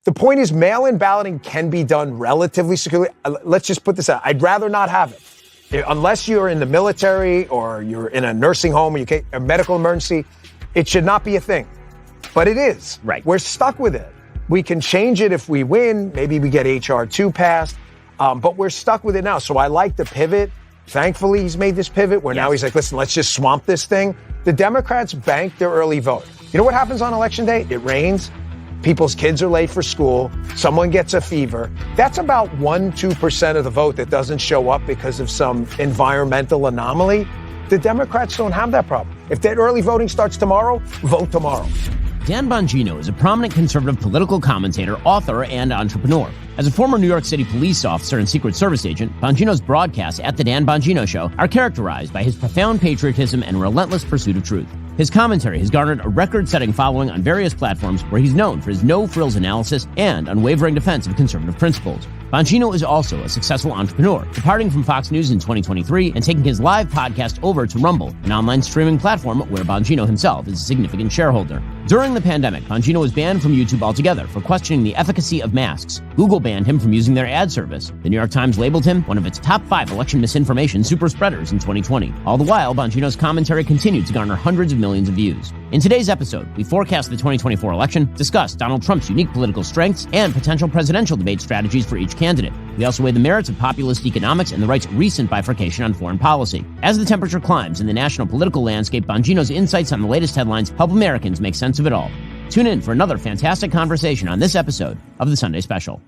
The point is, mail-in balloting can be done relatively securely. Let's just put this out. I'd rather not have it. Unless you're in the military or you're in a nursing home or a medical emergency, it should not be a thing. But it is. Right. We're stuck with it. We can change it if we win. Maybe we get H.R. 2 passed. But we're stuck with it now. So I like the pivot. Thankfully, he's made this pivot where now he's like, listen, let's just swamp this thing. The Democrats bank their early vote. You know what happens on Election Day? It rains. People's kids are late for school. Someone gets a fever. That's about 1-2% of the vote that doesn't show up because of some environmental anomaly. The Democrats don't have that problem. If that early voting starts tomorrow, vote tomorrow. Dan Bongino is a prominent conservative political commentator, author, and entrepreneur. As a former New York City police officer and Secret Service agent, Bongino's broadcasts at The Dan Bongino Show are characterized by his profound patriotism and relentless pursuit of truth. His commentary has garnered a record-setting following on various platforms where he's known for his no-frills analysis and unwavering defense of conservative principles. Bongino is also a successful entrepreneur, departing from Fox News in 2023 and taking his live podcast over to Rumble, an online streaming platform where Bongino himself is a significant shareholder. During the pandemic, Bongino was banned from YouTube altogether for questioning the efficacy of masks. Google banned him from using their ad service. The New York Times labeled him one of its top 5 election misinformation super spreaders in 2020. All the while, Bongino's commentary continued to garner hundreds of millions of views. In today's episode, we forecast the 2024 election, discuss Donald Trump's unique political strengths, and potential presidential debate strategies for each candidate. We also weigh the merits of populist economics and the right's recent bifurcation on foreign policy. As the temperature climbs in the national political landscape, Bongino's insights on the latest headlines help Americans make sense of it all. Tune in for another fantastic conversation on this episode of the Sunday Special.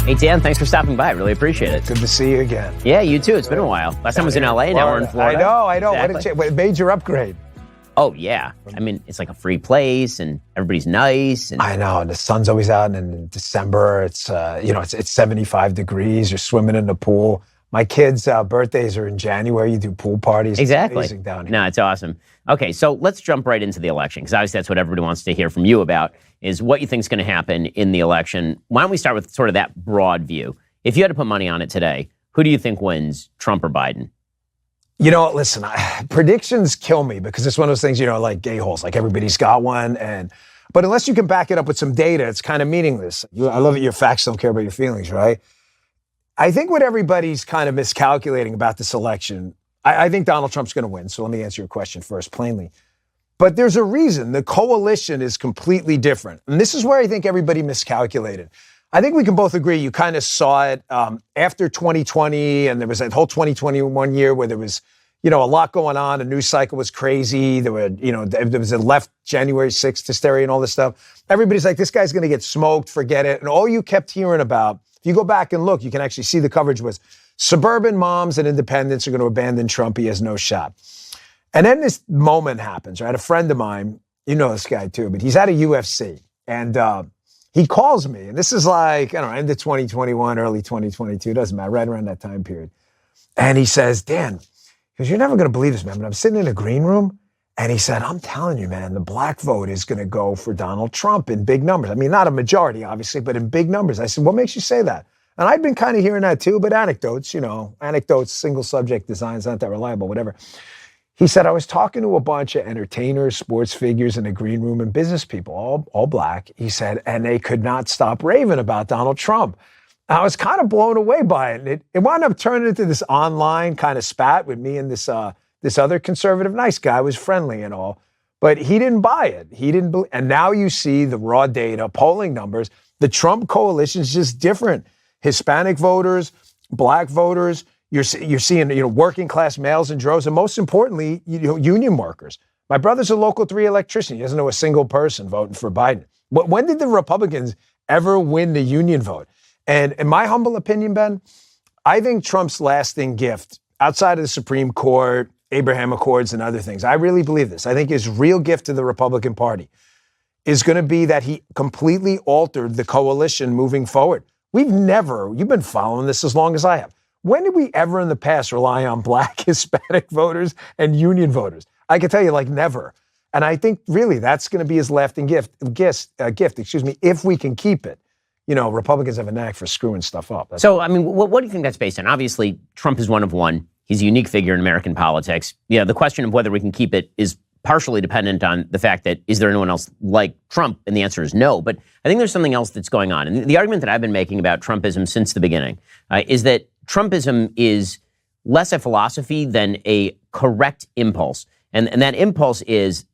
Hey, Dan, thanks for stopping by. I really appreciate it. Good to see you again. Yeah, you too. It's been a while. Last time I was in L.A., now we're in Florida. I know. Exactly. What major upgrade? Oh, yeah. I mean, it's like a free place, and everybody's nice. And I know. And the sun's always out, and in December, it's 75 degrees. You're swimming in the pool. My kids' birthdays are in January. You do pool parties. Exactly. It's amazing down here. No, it's awesome. Okay, so let's jump right into the election, because obviously that's what everybody wants to hear from you about, is what you think is going to happen in the election. Why don't we start with sort of that broad view? If you had to put money on it today, who do you think wins, Trump or Biden? You know, listen, predictions kill me because it's one of those things, like gay holes, like everybody's got one. But unless you can back it up with some data, it's kind of meaningless. I love that your facts don't care about your feelings, right? I think what everybody's kind of miscalculating about this election, I think Donald Trump's going to win. So let me answer your question first, plainly. But there's a reason. The coalition is completely different. And this is where I think everybody miscalculated. I think we can both agree you kind of saw it after 2020, and there was that whole 2021 year where there was, a lot going on. The news cycle was crazy. There was a left January 6th hysteria and all this stuff. Everybody's like, this guy's going to get smoked, forget it. And all you kept hearing about, if you go back and look, you can actually see the coverage was suburban moms and independents are going to abandon Trump. He has no shot. And then this moment happens, right? A friend of mine, you know this guy too, but he's at a UFC. And he calls me, and this is like, end of 2021, early 2022, doesn't matter, right around that time period. And he says, Dan, because you're never going to believe this, man, but I'm sitting in a green room, and he said, I'm telling you, man, the black vote is going to go for Donald Trump in big numbers. I mean, not a majority, obviously, but in big numbers. I said, what makes you say that? And I'd been kind of hearing that too, but anecdotes, single subject designs, not that reliable, whatever. He said, I was talking to a bunch of entertainers, sports figures in the green room and business people, all black. He said, and they could not stop raving about Donald Trump. I was kind of blown away by it. It wound up turning into this online kind of spat with me and this other conservative, nice guy, was friendly and all, but he didn't buy it. He didn't believe, and now you see the raw data, polling numbers. The Trump coalition is just different. Hispanic voters, black voters, you're seeing, working class males in droves, and most importantly, union workers. My brother's a local 3 electrician. He doesn't know a single person voting for Biden. When did the Republicans ever win the union vote? And in my humble opinion, Ben, I think Trump's lasting gift, outside of the Supreme Court, Abraham Accords, and other things, I really believe this. I think his real gift to the Republican Party is going to be that he completely altered the coalition moving forward. You've been following this as long as I have. When did we ever in the past rely on black, Hispanic voters and union voters? I can tell you, never. And I think really that's going to be his lasting gift, if we can keep it. Republicans have a knack for screwing stuff up. So, I mean, what do you think that's based on? Obviously, Trump is one of one. He's a unique figure in American politics. The question of whether we can keep it is partially dependent on the fact that is there anyone else like Trump? And the answer is no. But I think there's something else that's going on. And the argument that I've been making about Trumpism since the beginning is that Trumpism is less a philosophy than a correct impulse. And that impulse is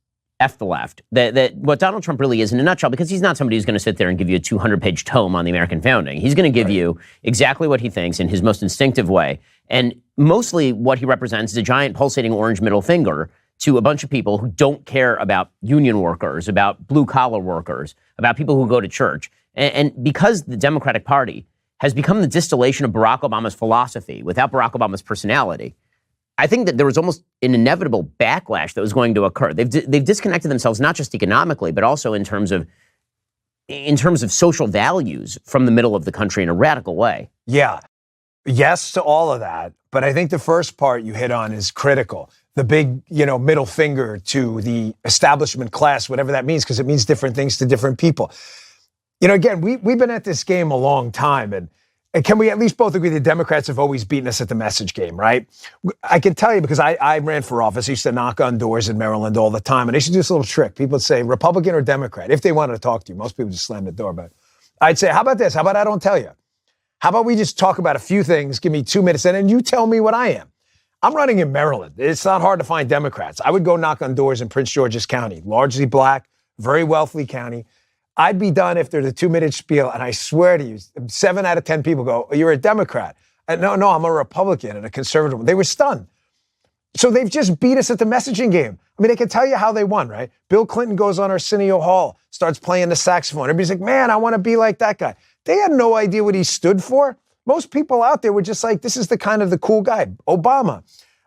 F the left. That what Donald Trump really is in a nutshell, because he's not somebody who's going to sit there and give you a 200-page tome on the American founding. He's going to give you exactly what he thinks in his most instinctive way. And mostly what he represents is a giant pulsating orange middle finger to a bunch of people who don't care about union workers, about blue-collar workers, about people who go to church. And because the Democratic Party has become the distillation of Barack Obama's philosophy without Barack Obama's personality, I think that there was almost an inevitable backlash that was going to occur. They've disconnected themselves not just economically, but also in terms of social values from the middle of the country in a radical way. Yeah. Yes to all of that. But I think the first part you hit on is critical. The big, middle finger to the establishment class, whatever that means, because it means different things to different people. Again, we've been at this game a long time, and can we at least both agree the Democrats have always beaten us at the message game, right? I can tell you because I ran for office. I used to knock on doors in Maryland all the time, and they used to do this little trick. People would say, Republican or Democrat, if they wanted to talk to you. Most people just slam the door, but I'd say, how about this? How about I don't tell you? How about we just talk about a few things, give me 2 minutes, and then you tell me what I am. I'm running in Maryland. It's not hard to find Democrats. I would go knock on doors in Prince George's County, largely black, very wealthy county. I'd be done after the 2-minute spiel, and I swear to you, 7 out of 10 people go, oh, you're a Democrat. No, I'm a Republican and a conservative. They were stunned. So they've just beat us at the messaging game. I mean, they can tell you how they won, right? Bill Clinton goes on Arsenio Hall, starts playing the saxophone. Everybody's like, man, I want to be like that guy. They had no idea what he stood for. Most people out there were just like, this is the kind of the cool guy. Obama,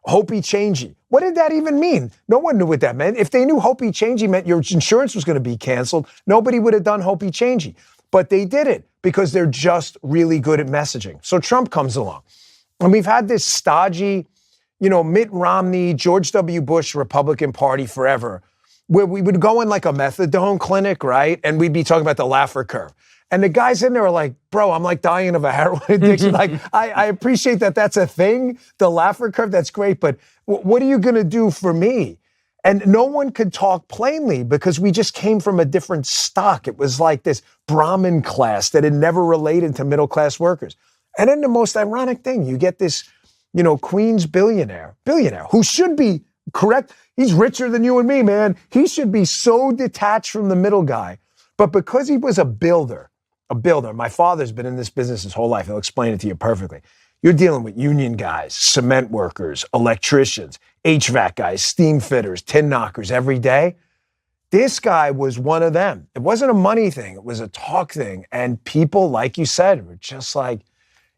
hopey changey. What did that even mean? No one knew what that meant. If they knew hopey changey meant your insurance was going to be canceled, nobody would have done hopey changey. But they did it because they're just really good at messaging. So Trump comes along. And we've had this stodgy, Mitt Romney, George W. Bush Republican Party forever, where we would go in like a methadone clinic, right? And we'd be talking about the Laffer curve. And the guys in there are like, bro, I'm like dying of a heroin addiction. Like, I appreciate that that's a thing, the Laffer curve, that's great, but what are you going to do for me? And no one could talk plainly because we just came from a different stock. It was like this Brahmin class that had never related to middle-class workers. And then the most ironic thing, you get this, Queens billionaire, who should be correct. He's richer than you and me, man. He should be so detached from the middle guy. But because he was a builder, my father's been in this business his whole life. He'll explain it to you perfectly. You're dealing with union guys, cement workers, electricians, HVAC guys, steam fitters, tin knockers every day. This guy was one of them. It wasn't a money thing. It was a talk thing. And people, like you said, were just like,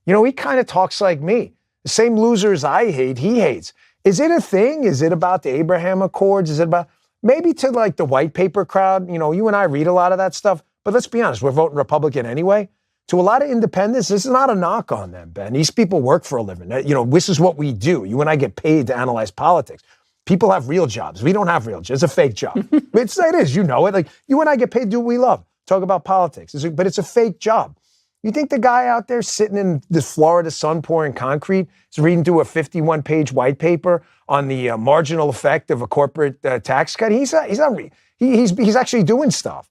he kind of talks like me. The same losers I hate, he hates. Is it a thing? Is it about the Abraham Accords? Is it about maybe to like the white paper crowd? You and I read a lot of that stuff. But let's be honest, we're voting Republican anyway. To a lot of independents, this is not a knock on them, Ben. These people work for a living. This is what we do. You and I get paid to analyze politics. People have real jobs. We don't have real jobs. It's a fake job. It is. You know it. Like, you and I get paid to do what we love. Talk about politics. But it's a fake job. You think the guy out there sitting in the Florida sun pouring concrete is reading through a 51-page white paper on the marginal effect of a corporate tax cut? He's actually doing stuff.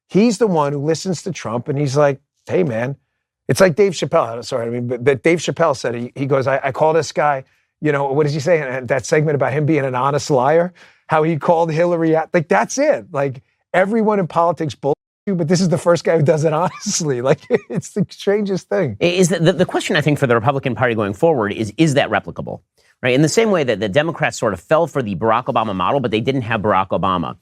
He's the one who listens to Trump and he's like, hey, man, it's like Dave Chappelle. But Dave Chappelle said, he goes, I call this guy, what does he say in that segment about him being an honest liar? How he called Hillary out. Like, that's it. Like, everyone in politics bullshit you, but this is the first guy who does it honestly. Like, it's the strangest thing. Is the question, I think, for the Republican Party going forward is that replicable? Right? In the same way that the Democrats sort of fell for the Barack Obama model, but they didn't have Barack Obama.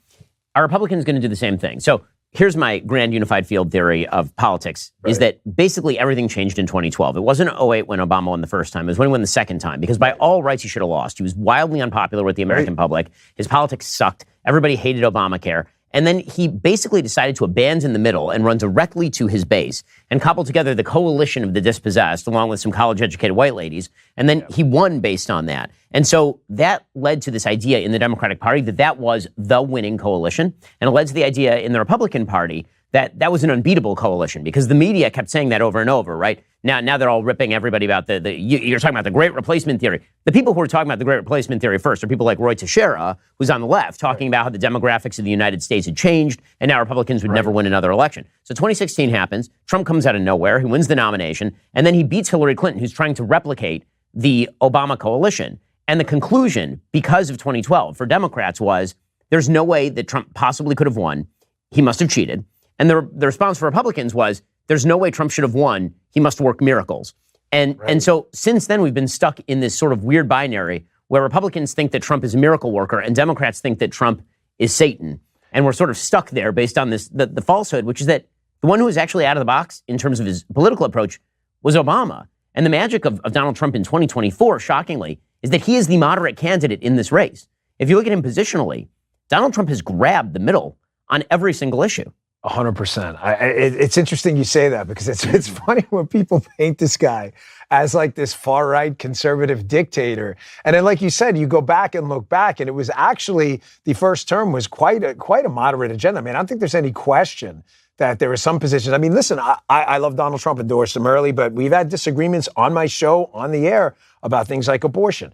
Are Republicans going to do the same thing? So here's my grand unified field theory of politics, is that basically everything changed in 2012. It wasn't 2008 when Obama won the first time. It was when he won the second time, because by all rights, he should have lost. He was wildly unpopular with the American public. His politics sucked. Everybody hated Obamacare. And then he basically decided to abandon the middle and run directly to his base and cobble together the coalition of the dispossessed along with some college-educated white ladies. And then he won based on that. And so that led to this idea in the Democratic Party that was the winning coalition. And it led to the idea in the Republican Party that was an unbeatable coalition because the media kept saying that over and over, right? Now they're all ripping everybody about you're talking about the great replacement theory. The people who are talking about the great replacement theory first are people like Roy Teixeira, who's on the left, talking about how the demographics of the United States had changed and now Republicans would never win another election. So 2016 happens, Trump comes out of nowhere, he wins the nomination, and then he beats Hillary Clinton, who's trying to replicate the Obama coalition. And the conclusion, because of 2012, for Democrats was, there's no way that Trump possibly could have won. He must have cheated. And the response for Republicans was, there's no way Trump should have won. He must work miracles. And so since then, we've been stuck in this sort of weird binary where Republicans think that Trump is a miracle worker and Democrats think that Trump is Satan. And we're sort of stuck there based on this the falsehood, which is that the one who was actually out of the box in terms of his political approach was Obama. And the magic of Donald Trump in 2024, shockingly, is that he is the moderate candidate in this race. If you look at him positionally, Donald Trump has grabbed the middle on every single issue. 100%. It's interesting you say that because it's funny when people paint this guy as like this far-right conservative dictator. And then, like you said, you go back and look back, and it was actually, the first term was quite a moderate agenda. I mean, I don't think there's any question that there were some positions. I mean, listen, I love Donald Trump, endorsed him early, but we've had disagreements on my show, on the air, about things like abortion.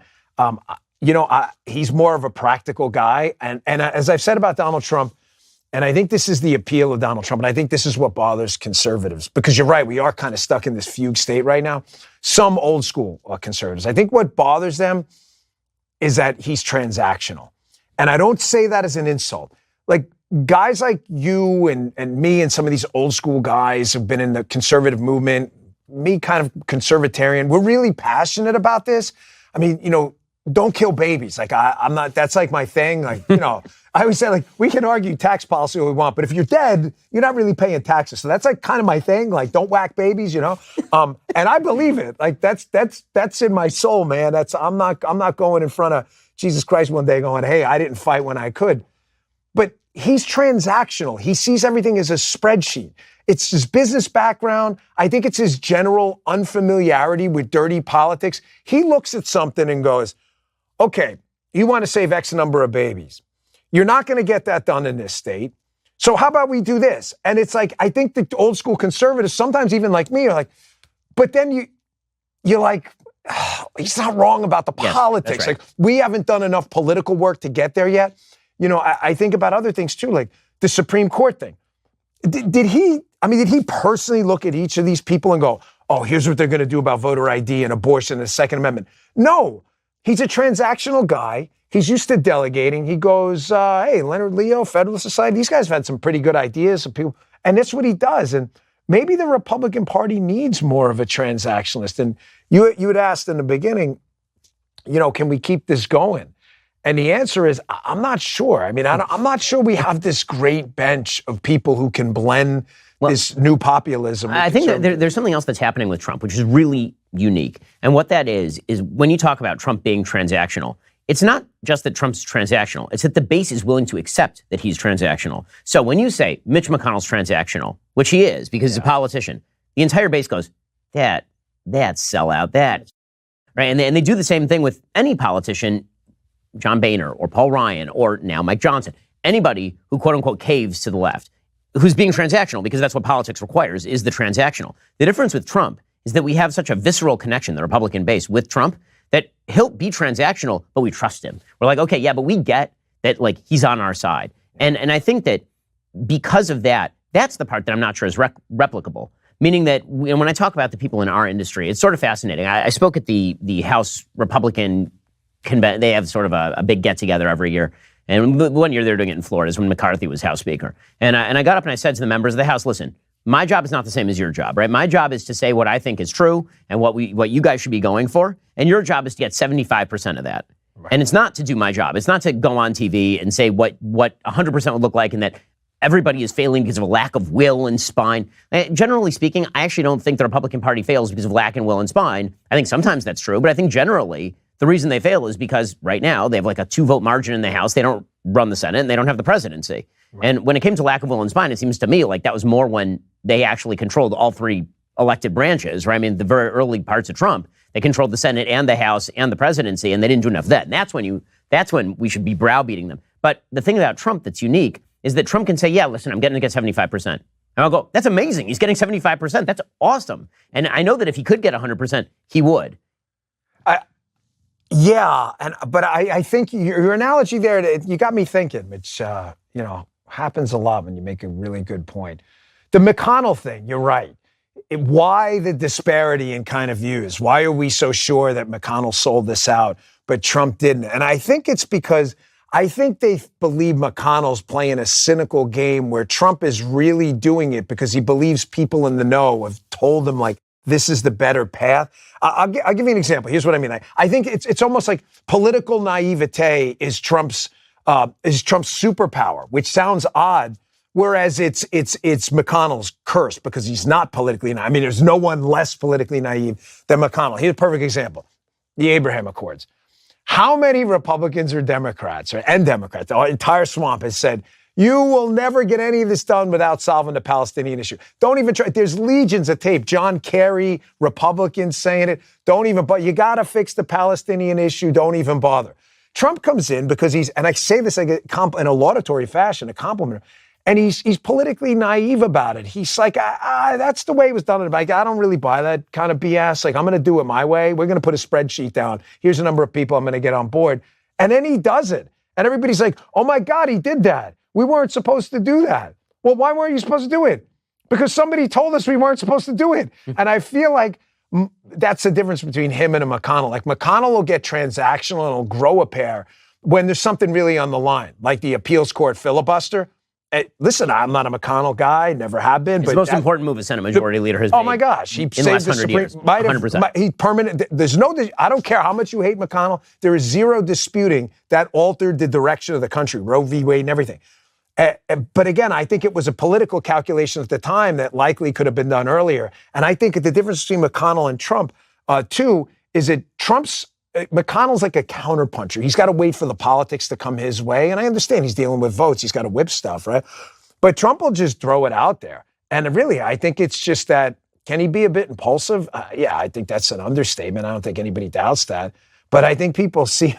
He's more of a practical guy. And as I've said about Donald Trump, and I think this is the appeal of Donald Trump, and I think this is what bothers conservatives, because you're right, we are kind of stuck in this fugue state right now. Some old school conservatives, I think what bothers them is that he's transactional. And I don't say that as an insult. Like, guys like you and me and some of these old school guys who've been in the conservative movement, me kind of conservatarian, we're really passionate about this. I mean, don't kill babies. Like, I'm not, that's like my thing. Like, I always say, like, we can argue tax policy all we want, but if you're dead, you're not really paying taxes. So that's like kind of my thing. Like, don't whack babies, and I believe it. Like, that's in my soul, man. I'm not going in front of Jesus Christ one day going, hey, I didn't fight when I could. But he's transactional. He sees everything as a spreadsheet. It's his business background. I think it's his general unfamiliarity with dirty politics. He looks at something and goes, okay, you want to save X number of babies. You're not going to get that done in this state. So how about we do this? And it's like, I think the old school conservatives, sometimes even like me, are like, but then you're like, oh, he's not wrong about the politics. Yes, right. Like, we haven't done enough political work to get there yet. I think about other things too, like the Supreme Court thing. Did he personally look at each of these people and go, oh, here's what they're going to do about voter ID and abortion and the Second Amendment? No. He's a transactional guy. He's used to delegating. He goes, hey, Leonard Leo, Federalist Society, these guys have had some pretty good ideas. And that's what he does. And maybe the Republican Party needs more of a transactionalist. And you had asked in the beginning, can we keep this going? And the answer is, I'm not sure. I mean, I'm not sure we have this great bench of people who can blend this new populism. I think that there's something else that's happening with Trump, which is really unique. And what that is when you talk about Trump being transactional, it's not just that Trump's transactional. It's that the base is willing to accept that he's transactional. So when you say Mitch McConnell's transactional, which he is because he's a politician, the entire base goes, that's sellout, that. Right? And they do the same thing with any politician, John Boehner or Paul Ryan or now Mike Johnson, anybody who quote unquote caves to the left, who's being transactional, because that's what politics requires, is the transactional. The difference with Trump is that we have such a visceral connection, the Republican base, with Trump, that he'll be transactional, but we trust him. We're like, okay, yeah, but we get that, like, he's on our side. And I think that because of that, that's the part that I'm not sure is replicable. Meaning that when I talk about the people in our industry, it's sort of fascinating. I spoke at the House Republican convention. They have sort of a big get-together every year. And one year they were doing it in Florida, is when McCarthy was House Speaker. And I got up and I said to the members of the House, listen, my job is not the same as your job, right? My job is to say what I think is true and what you guys should be going for. And your job is to get 75% of that. Right. And it's not to do my job. It's not to go on TV and say what 100% would look like and that everybody is failing because of a lack of will and spine. Generally speaking, I actually don't think the Republican Party fails because of lack of will and spine. I think sometimes that's true, but I think generally the reason they fail is because right now they have like a 2-vote margin in the House. They don't run the Senate and they don't have the presidency. Right. And when it came to lack of will and spine, it seems to me like that was more when they actually controlled all three elected branches, right? I mean, the very early parts of Trump, they controlled the Senate and the House and the presidency, and they didn't do enough of that. And that's when we should be browbeating them. But the thing about Trump that's unique is that Trump can say, yeah, listen, I'm getting to get 75%. And I'll go, that's amazing. He's getting 75%. That's awesome. And I know that if he could get 100%, he would. Yeah, but I think your analogy there, you got me thinking, which, happens a lot when you make a really good point. The McConnell thing, you're right. Why the disparity in kind of views? Why are we so sure that McConnell sold this out, but Trump didn't? And I think it's because I think they believe McConnell's playing a cynical game where Trump is really doing it because he believes people in the know have told him, like, this is the better path. I'll give you an example. Here's what I mean. I think it's almost like political naivete is Trump's superpower, which sounds odd. Whereas it's McConnell's curse because he's not politically naive. I mean, there's no one less politically naive than McConnell. Here's a perfect example: the Abraham Accords. How many Republicans or Democrats, and Democrats, the entire swamp has said, you will never get any of this done without solving the Palestinian issue. Don't even try. There's legions of tape. John Kerry, Republicans saying it. Don't even, but you got to fix the Palestinian issue. Don't even bother. Trump comes in because and I say this like in a laudatory fashion, a compliment, and he's politically naive about it. He's like, that's the way it was done. Like, I don't really buy that kind of BS. Like, I'm going to do it my way. We're going to put a spreadsheet down. Here's a number of people I'm going to get on board. And then he does it. And everybody's like, oh my God, he did that. We weren't supposed to do that. Well, why weren't you supposed to do it? Because somebody told us we weren't supposed to do it. And I feel like that's the difference between him and a McConnell. Like, McConnell will get transactional and will grow a pair when there's something really on the line, like the appeals court filibuster. Listen, I'm not a McConnell guy, never have been. It's the most important move a Senate Majority Leader has made. Oh my gosh, he saved the last 100 years. 100%. He permanent. I don't care how much you hate McConnell. There is zero disputing that altered the direction of the country, Roe v. Wade and everything. But again, I think it was a political calculation at the time that likely could have been done earlier. And I think the difference between McConnell and Trump, too, is that McConnell's like a counterpuncher. He's got to wait for the politics to come his way. And I understand he's dealing with votes. He's got to whip stuff, right? But Trump will just throw it out there. And really, I think it's just that, can he be a bit impulsive? Yeah, I think that's an understatement. I don't think anybody doubts that. But I think people see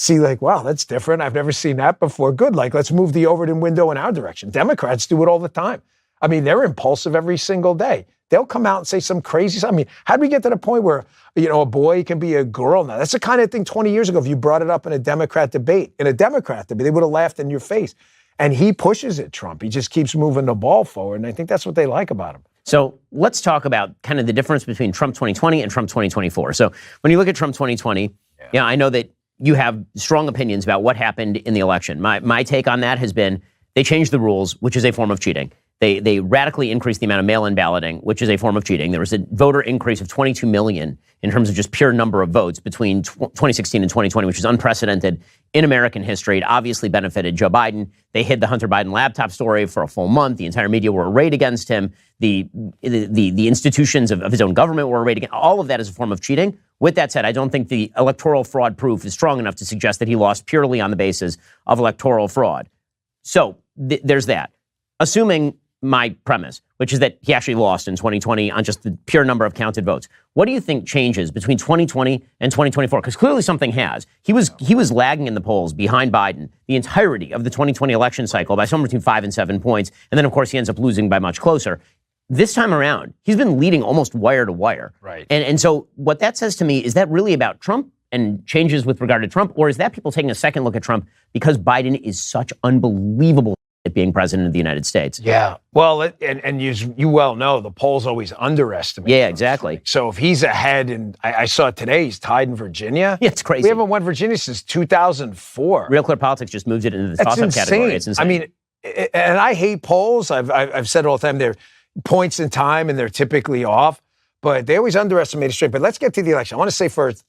like, wow, that's different. I've never seen that before. Good. Like, let's move the Overton window in our direction. Democrats do it all the time. I mean, they're impulsive every single day. They'll come out and say some crazy stuff. I mean, how did we get to the point where, a boy can be a girl now? That's the kind of thing 20 years ago, if you brought it up in a Democrat debate, they would have laughed in your face. And he pushes it, Trump. He just keeps moving the ball forward. And I think that's what they like about him. So let's talk about kind of the difference between Trump 2020 and Trump 2024. So when you look at Trump 2020, I know that you have strong opinions about what happened in the election. My take on that has been they changed the rules, which is a form of cheating. They radically increased the amount of mail-in balloting, which is a form of cheating. There was a voter increase of 22 million in terms of just pure number of votes between 2016 and 2020, which is unprecedented in American history. It obviously benefited Joe Biden. They hid the Hunter Biden laptop story for a full month. The entire media were arrayed against him. The institutions of his own government were arrayed against. All of that is a form of cheating. With that said, I don't think the electoral fraud proof is strong enough to suggest that he lost purely on the basis of electoral fraud. So there's that. Assuming my premise, which is that he actually lost in 2020 on just the pure number of counted votes. What do you think changes between 2020 and 2024? Because clearly something has. He was lagging in the polls behind Biden the entirety of the 2020 election cycle by somewhere between 5 and 7 points. And then, of course, he ends up losing by much closer. This time around, he's been leading almost wire to wire. Right. And so what that says to me, is that really about Trump and changes with regard to Trump? Or is that people taking a second look at Trump because Biden is such unbelievable at being president of the United States? Yeah. Well, and you well know, the polls always underestimate. Yeah, exactly. So if he's ahead, and I saw today he's tied in Virginia. Yeah, it's crazy. We haven't won Virginia since 2004. Real Clear Politics just moved it into the toss-up category. It's insane. I mean, and I hate polls. I've said it all the time. They're points in time, and they're typically off, but they always underestimate it straight. But let's get to the election. I want to say first,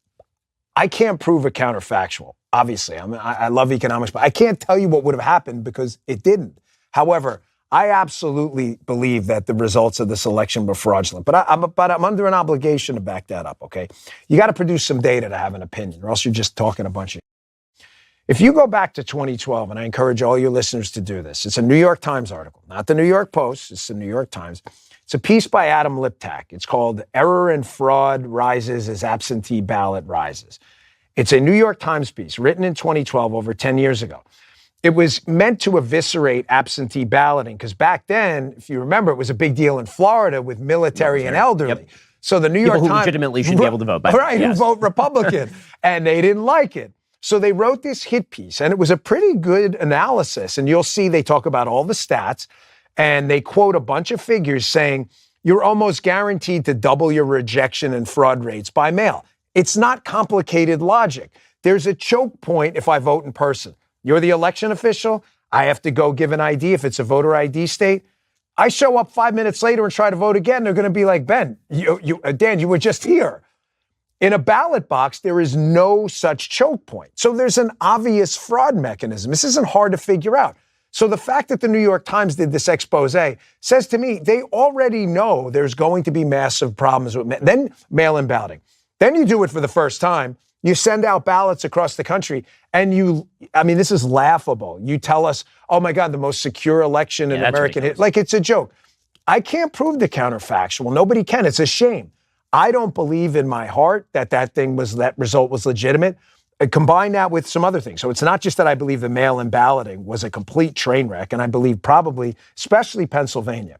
I can't prove a counterfactual. Obviously, I love economics, but I can't tell you what would have happened because it didn't. However, I absolutely believe that the results of this election were fraudulent, but I'm under an obligation to back that up, okay? You got to produce some data to have an opinion, or else you're just talking a bunch of. If you go back to 2012, and I encourage all your listeners to do this, it's a New York Times article, not the New York Post, it's the New York Times. It's a piece by Adam Liptak. It's called Error and Fraud Rises as Absentee Ballot Rises. It's a New York Times piece written in 2012, over 10 years ago. It was meant to eviscerate absentee balloting because back then, if you remember, it was a big deal in Florida with military and elderly. Yep. So the New York People who Times legitimately should be able to vote. Right, Yes. who vote Republican. And they didn't like it. So they wrote this hit piece, and it was a pretty good analysis. And you'll see they talk about all the stats, and they quote a bunch of figures saying, you're almost guaranteed to double your rejection and fraud rates by mail. It's not complicated logic. There's a choke point if I vote in person. You're the election official. I have to go give an ID if it's a voter ID state. I show up 5 minutes later and try to vote again. They're going to be like, Ben, Dan, you were just here. In a ballot box, there is no such choke point. So there's an obvious fraud mechanism. This isn't hard to figure out. So the fact that the New York Times did this expose says to me, they already know there's going to be massive problems with then mail-in balloting. Then you do it for the first time. You send out ballots across the country and this is laughable. You tell us, oh my God, the most secure election in American history. Like it's a joke. I can't prove the counterfactual. Nobody can. It's a shame. I don't believe in my heart that result was legitimate. Combine that with some other things. So it's not just that I believe the mail-in balloting was a complete train wreck, and I believe probably, especially Pennsylvania.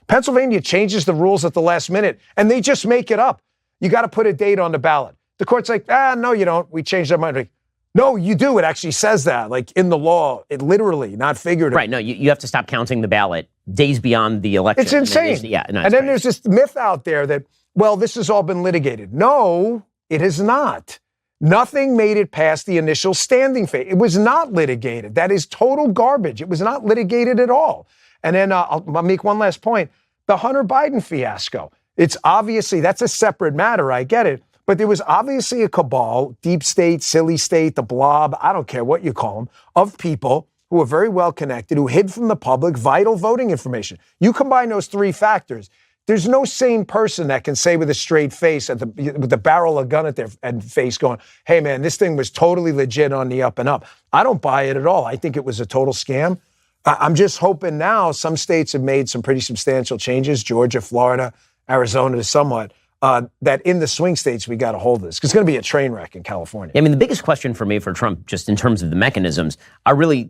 Pennsylvania changes the rules at the last minute, and they just make it up. You got to put a date on the ballot. The court's like, no, you don't. We changed our mind. Like, no, you do. It actually says that, like in the law, it literally, not figuratively. Right. No, you have to stop counting the ballot days beyond the election. It's insane. And then there's this myth out there that, well, this has all been litigated. No, it has not. Nothing made it past the initial standing phase. It was not litigated. That is total garbage. It was not litigated at all. And then I'll make one last point. The Hunter Biden fiasco. It's obviously, that's a separate matter. I get it. But there was obviously a cabal, deep state, silly state, the blob, I don't care what you call them, of people who were very well connected, who hid from the public vital voting information. You combine those three factors. There's no sane person that can say with a straight face with the barrel of a gun at their face going, hey, man, this thing was totally legit on the up and up. I don't buy it at all. I think it was a total scam. I'm just hoping now some states have made some pretty substantial changes, Georgia, Florida, Arizona, somewhat, that in the swing states we got a hold of this. Because it's going to be a train wreck in California. I mean, the biggest question for me for Trump, just in terms of the mechanisms, are really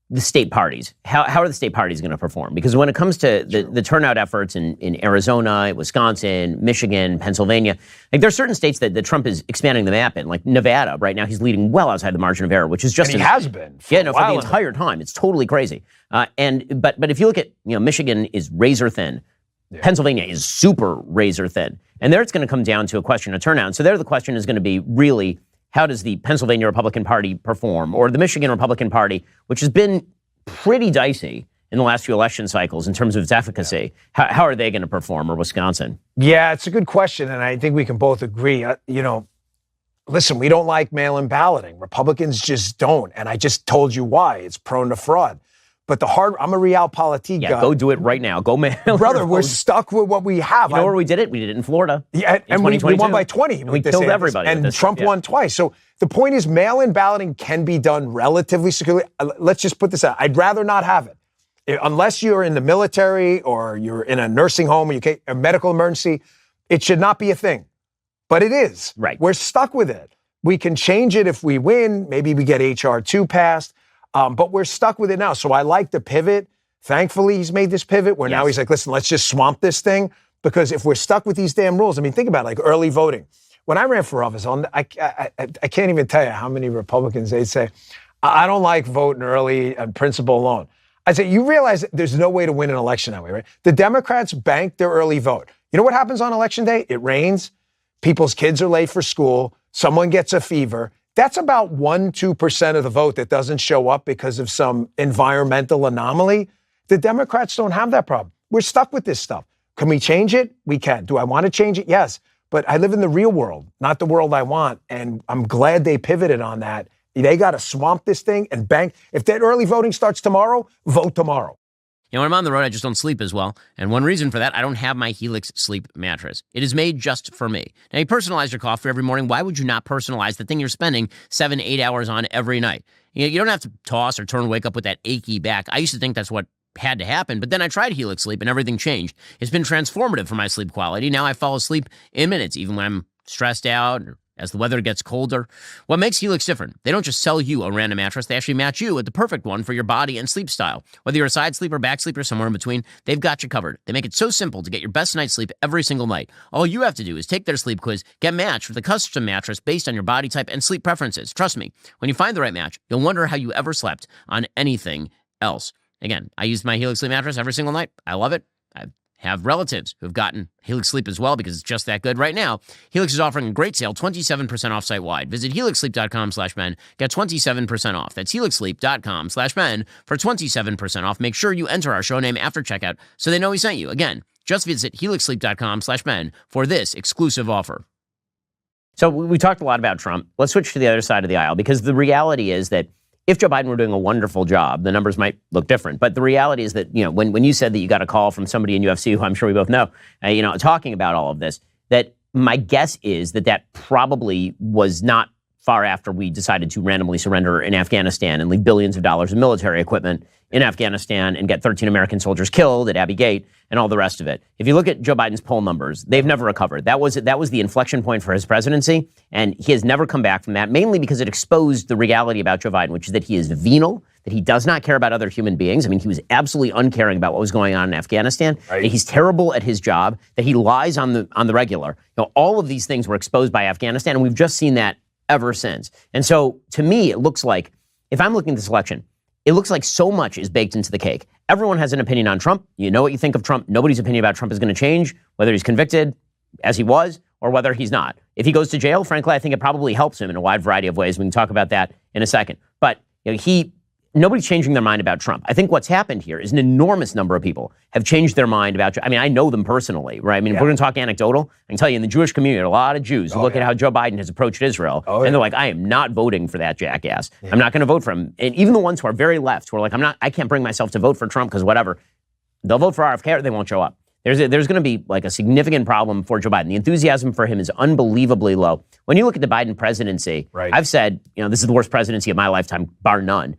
the state parties. How are the state parties going to perform? Because when it comes to the turnout efforts in Arizona, Wisconsin, Michigan, Pennsylvania, like there are certain states that Trump is expanding the map in, like Nevada. Right now, he's leading well outside the margin of error, which is just and he has been for the entire time. It's totally crazy. But if you look at Michigan is razor thin. Yeah. Pennsylvania is super razor thin. And there it's going to come down to a question of turnout. And so there the question is going to be really, how does the Pennsylvania Republican Party perform? Or the Michigan Republican Party, which has been pretty dicey in the last few election cycles in terms of its efficacy. Yeah. How are they going to perform, or Wisconsin? Yeah, it's a good question. And I think we can both agree. Listen, we don't like mail-in balloting. Republicans just don't. And I just told you why. It's prone to fraud. But I'm a realpolitik guy. Go do it right now. Go mail. Brother, we're stuck with what we have. You know where we did it? We did it in Florida. Yeah, and we won by 20. And we killed everybody. And Trump won twice. So the point is mail-in balloting can be done relatively securely. Let's just put this out. I'd rather not have it. Unless you're in the military or you're in a nursing home or a medical emergency, it should not be a thing. But it is. Right. We're stuck with it. We can change it if we win. Maybe we get H.R. 2 passed. But we're stuck with it now. So I like the pivot. Thankfully, he's made this pivot where now he's like, listen, let's just swamp this thing. Because if we're stuck with these damn rules, I mean, think about it, like early voting. When I ran for office, I can't even tell you how many Republicans they'd say, I don't like voting early on principle alone. I say, you realize there's no way to win an election that way, right? The Democrats bank their early vote. You know what happens on election day? It rains. People's kids are late for school. Someone gets a fever. That's about 1-2% of the vote that doesn't show up because of some environmental anomaly. The Democrats don't have that problem. We're stuck with this stuff. Can we change it? We can. Do I want to change it? Yes. But I live in the real world, not the world I want. And I'm glad they pivoted on that. They got to swamp this thing and bank. If that early voting starts tomorrow, vote tomorrow. You know, when I'm on the road, I just don't sleep as well. And one reason for that, I don't have my Helix sleep mattress. It is made just for me. Now, you personalize your coffee every morning. Why would you not personalize the thing you're spending 7-8 hours on every night? You don't have to toss or turn and wake up with that achy back. I used to think that's what had to happen, but then I tried Helix Sleep and everything changed. It's been transformative for my sleep quality. Now I fall asleep in minutes, even when I'm stressed out or as the weather gets colder. What makes Helix different? They don't just sell you a random mattress, they actually match you with the perfect one for your body and sleep style. Whether you're a side sleeper, back sleeper, somewhere in between, they've got you covered. They make it so simple to get your best night's sleep every single night. All you have to do is take their sleep quiz, get matched with a custom mattress based on your body type and sleep preferences. Trust me, when you find the right match, you'll wonder how you ever slept on anything else. Again, I use my Helix sleep mattress every single night. I love it. I have relatives who have gotten Helix sleep as well because it's just that good right now. Helix is offering a great sale, 27% off site-wide. Visit helixsleep.com/men. Get 27% off. That's helixsleep.com/men for 27% off. Make sure you enter our show name after checkout so they know we sent you. Again, just visit helixsleep.com/men for this exclusive offer. So we talked a lot about Trump. Let's switch to the other side of the aisle, because the reality is that if Joe Biden were doing a wonderful job, the numbers might look different. But the reality is that, when you said that you got a call from somebody in UFC, who I'm sure we both know, talking about all of this, that my guess is that probably was not far after we decided to randomly surrender in Afghanistan and leave billions of dollars of military equipment in Afghanistan and get 13 American soldiers killed at Abbey Gate and all the rest of it. If you look at Joe Biden's poll numbers, they've never recovered. That was the inflection point for his presidency, and he has never come back from that, mainly because it exposed the reality about Joe Biden, which is that he is venal, that he does not care about other human beings. I mean, he was absolutely uncaring about what was going on in Afghanistan. Right. He's terrible at his job, that he lies on the regular. All of these things were exposed by Afghanistan, and we've just seen that ever since. And so, to me, it looks like, if I'm looking at this election, it looks like so much is baked into the cake. Everyone has an opinion on Trump. You know what you think of Trump. Nobody's opinion about Trump is going to change, whether he's convicted, as he was, or whether he's not. If he goes to jail, frankly, I think it probably helps him in a wide variety of ways. We can talk about that in a second. But nobody's changing their mind about Trump. I think what's happened here is an enormous number of people have changed their mind about, I know them personally, right? If we're going to talk anecdotal, I can tell you in the Jewish community, there are a lot of Jews who look at how Joe Biden has approached Israel, and they're like, I am not voting for that jackass. I'm not going to vote for him. And even the ones who are very left, who are like, I can't bring myself to vote for Trump because whatever, they'll vote for RFK or they won't show up. There's going to be like a significant problem for Joe Biden. The enthusiasm for him is unbelievably low. When you look at the Biden presidency, I've said, this is the worst presidency of my lifetime, bar none.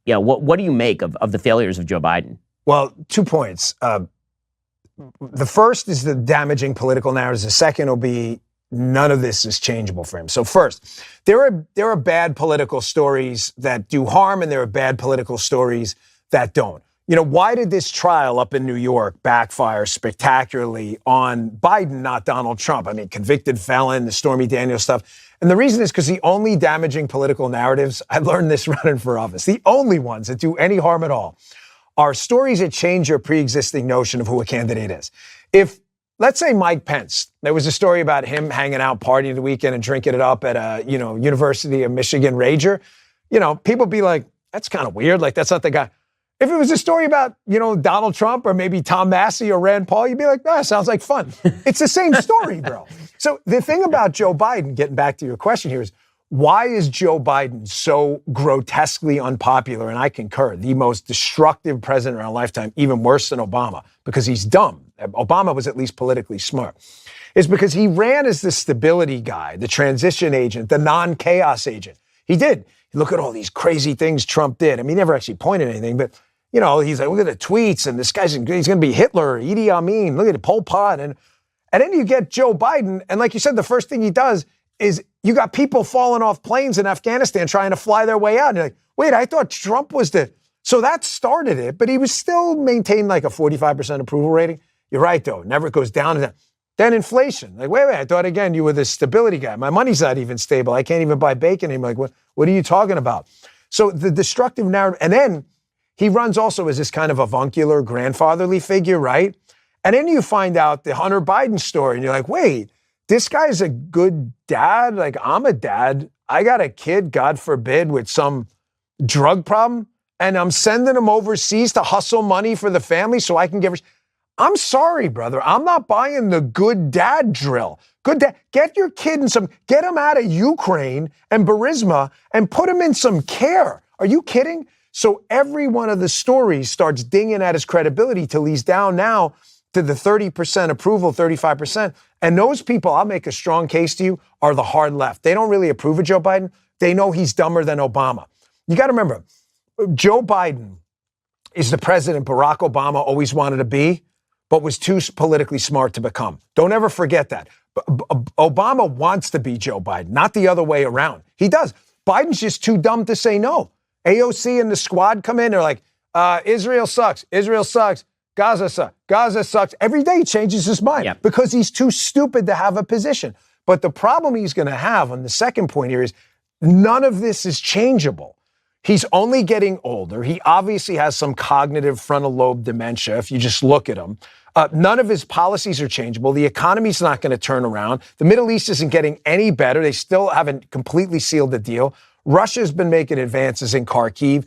What do you make of the failures of Joe Biden? Well, 2 points. The first is the damaging political narratives. The second will be none of this is changeable for him. So first, there are bad political stories that do harm, and there are bad political stories that don't. Why did this trial up in New York backfire spectacularly on Biden, not Donald Trump? I mean, convicted felon, the Stormy Daniels stuff. And the reason is because the only damaging political narratives, I learned this running for office, the only ones that do any harm at all are stories that change your pre-existing notion of who a candidate is. If, let's say, Mike Pence, there was a story about him hanging out, partying the weekend and drinking it up at a, University of Michigan rager, people be like, that's kind of weird. Like, that's not the guy. If it was a story about, Donald Trump or maybe Tom Massey or Rand Paul, you'd be like, sounds like fun. It's the same story, bro. So the thing about Joe Biden, getting back to your question here, is why is Joe Biden so grotesquely unpopular? And I concur, the most destructive president in our lifetime, even worse than Obama, because he's dumb. Obama was at least politically smart. Is because he ran as the stability guy, the transition agent, the non-chaos agent. He did. Look at all these crazy things Trump did. I mean, he never actually pointed anything, but he's like, look at the tweets, and this he's going to be Hitler, Idi Amin, look at it, Pol Pot. And then you get Joe Biden, and like you said, the first thing he does is you got people falling off planes in Afghanistan trying to fly their way out. And you're like, wait, I thought Trump was so that started it, but he was still maintained like a 45% approval rating. You're right, though. Never goes down and down. Then inflation. Like, wait, I thought, again, you were the stability guy. My money's not even stable. I can't even buy bacon anymore. Like, what are you talking about? So the destructive narrative, and then he runs also as this kind of avuncular, grandfatherly figure, right? And then you find out the Hunter Biden story, and you're like, wait, this guy's a good dad? Like, I'm a dad. I got a kid, God forbid, with some drug problem, and I'm sending him overseas to hustle money for the family so I can give. I'm sorry, brother. I'm not buying the good dad drill. Good dad. Get your kid get him out of Ukraine and Burisma and put him in some care. Are you kidding? So every one of the stories starts dinging at his credibility till he's down now to the 30% approval, 35%. And those people, I'll make a strong case to you, are the hard left. They don't really approve of Joe Biden. They know he's dumber than Obama. You got to remember, Joe Biden is the president Barack Obama always wanted to be, but was too politically smart to become. Don't ever forget that. Obama wants to be Joe Biden, not the other way around. He does. Biden's just too dumb to say no. AOC and the squad come in, they're like, Israel sucks, Gaza sucks. Every day he changes his mind because he's too stupid to have a position. But the problem he's going to have on the second point here is none of this is changeable. He's only getting older. He obviously has some cognitive frontal lobe dementia if you just look at him. None of his policies are changeable. The economy's not going to turn around. The Middle East isn't getting any better. They still haven't completely sealed the deal. Russia's been making advances in Kharkiv.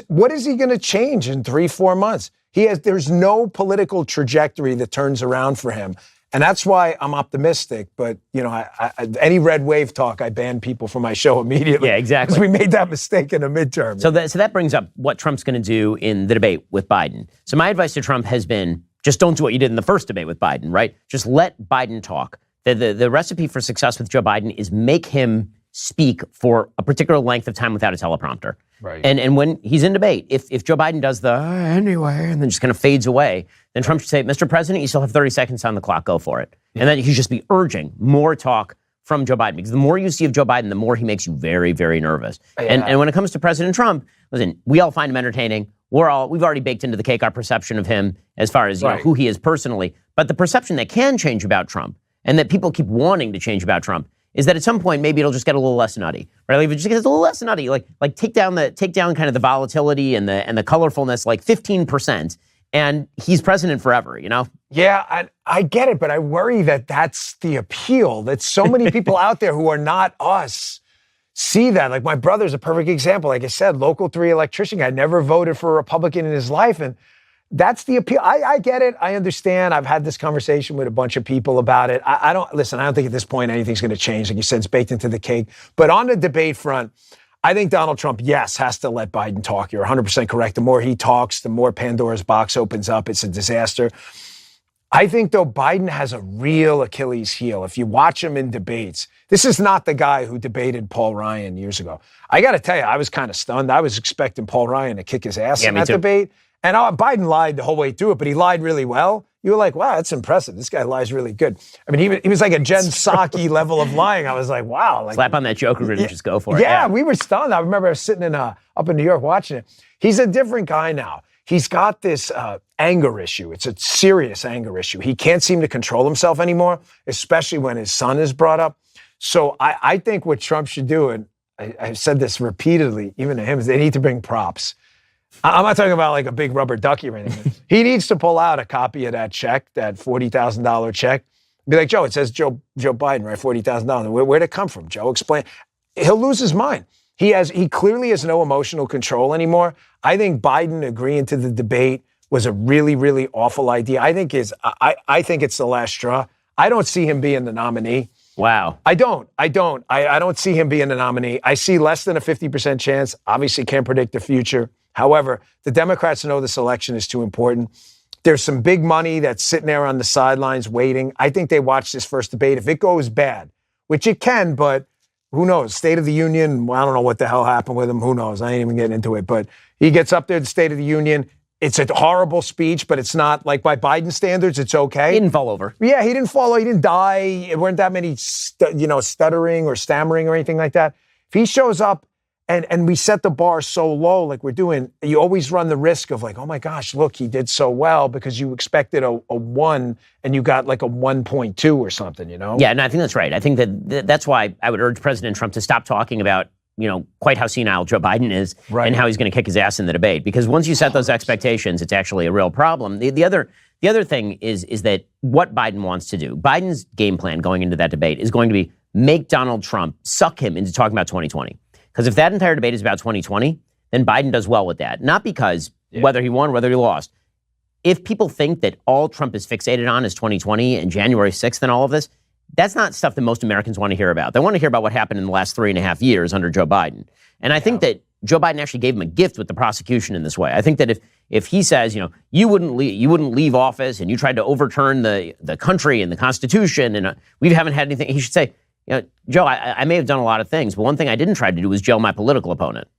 What is he going to change in 3-4 months? There's no political trajectory that turns around for him. And that's why I'm optimistic. But, any red wave talk, I ban people from my show immediately. Yeah, exactly. Because we made that mistake in the midterm. So that brings up what Trump's going to do in the debate with Biden. So my advice to Trump has been, just don't do what you did in the first debate with Biden, right? Just let Biden talk. The recipe for success with Joe Biden is make him speak for a particular length of time without a teleprompter. Right. And when he's in debate, if Joe Biden does the anyway and then just kind of fades away, then Trump should say, Mr. President, you still have 30 seconds on the clock, go for it. Yeah. And then he should just be urging more talk from Joe Biden, because the more you see of Joe Biden, the more he makes you very, very nervous. Yeah. And when it comes to President Trump, listen, we all find him entertaining. We've already baked into the cake our perception of him as far as who he is personally. But the perception that can change about Trump, and that people keep wanting to change about Trump, is that at some point maybe it'll just get a little less nutty, right? Like if it just gets a little less nutty, like take down kind of the volatility and the colorfulness, like 15%, and he's president forever, Yeah, I get it, but I worry that that's the appeal. That so many people out there who are not us see that. Like my brother's a perfect example. Like I said, local 3 electrician guy, never voted for a Republican in his life, and that's the appeal. I get it. I understand. I've had this conversation with a bunch of people about it. I don't think at this point anything's going to change. Like you said, it's baked into the cake. But on the debate front, I think Donald Trump, yes, has to let Biden talk. You're 100% correct. The more he talks, the more Pandora's box opens up. It's a disaster. I think, though, Biden has a real Achilles heel. If you watch him in debates, this is not the guy who debated Paul Ryan years ago. I got to tell you, I was kind of stunned. I was expecting Paul Ryan to kick his ass in that debate. And Biden lied the whole way through it, but he lied really well. You were like, wow, that's impressive. This guy lies really good. I mean, he was like a Jen Psaki level of lying. I was like, wow. Like, slap on that joker and just go for it. Yeah, we were stunned. I remember I was sitting up in New York watching it. He's a different guy now. He's got this anger issue. It's a serious anger issue. He can't seem to control himself anymore, especially when his son is brought up. So I think what Trump should do, and I've said this repeatedly, even to him, is they need to bring props. I'm not talking about like a big rubber ducky or anything. He needs to pull out a copy of that check, that $40,000 check. Be like, Joe, it says Joe Biden, right? $40,000. Where'd it come from, Joe? Explain. He'll lose his mind. He clearly has no emotional control anymore. I think Biden agreeing to the debate was a really, really awful idea. I think it's the last straw. I don't see him being the nominee. Wow. I don't see him being the nominee. I see less than a 50% chance. Obviously can't predict the future. However, the Democrats know this election is too important. There's some big money that's sitting there on the sidelines waiting. I think they watch this first debate. If it goes bad, which it can, but who knows? State of the Union, I don't know what the hell happened with him. Who knows? I ain't even getting into it. But he gets up there, the State of the Union. It's a horrible speech, but it's not, like by Biden standards, it's okay. He didn't fall over. Yeah, he didn't fall over. He didn't die. There weren't that many, stuttering or stammering or anything like that. If he shows up, and we set the bar so low, like we're doing, you always run the risk of like, oh my gosh, look, he did so well, because you expected a 1 and you got like a 1.2 or something, Yeah, no, I think that's right. I think that's why I would urge President Trump to stop talking about, quite how senile Joe Biden is and how he's going to kick his ass in the debate. Because once you set those expectations, it's actually a real problem. The other thing is that what Biden wants to do, Biden's game plan going into that debate is going to be make Donald Trump, suck him into talking about 2020. Because if that entire debate is about 2020, then Biden does well with that. Not because whether he won, whether he lost. If people think that all Trump is fixated on is 2020 and January 6th and all of this, that's not stuff that most Americans want to hear about. They want to hear about what happened in the last 3.5 years under Joe Biden. And I think that Joe Biden actually gave him a gift with the prosecution in this way. I think that if he says, you wouldn't leave office and you tried to overturn the country and the Constitution and we haven't had anything, he should say, Joe, I may have done a lot of things, but one thing I didn't try to do was jail my political opponent.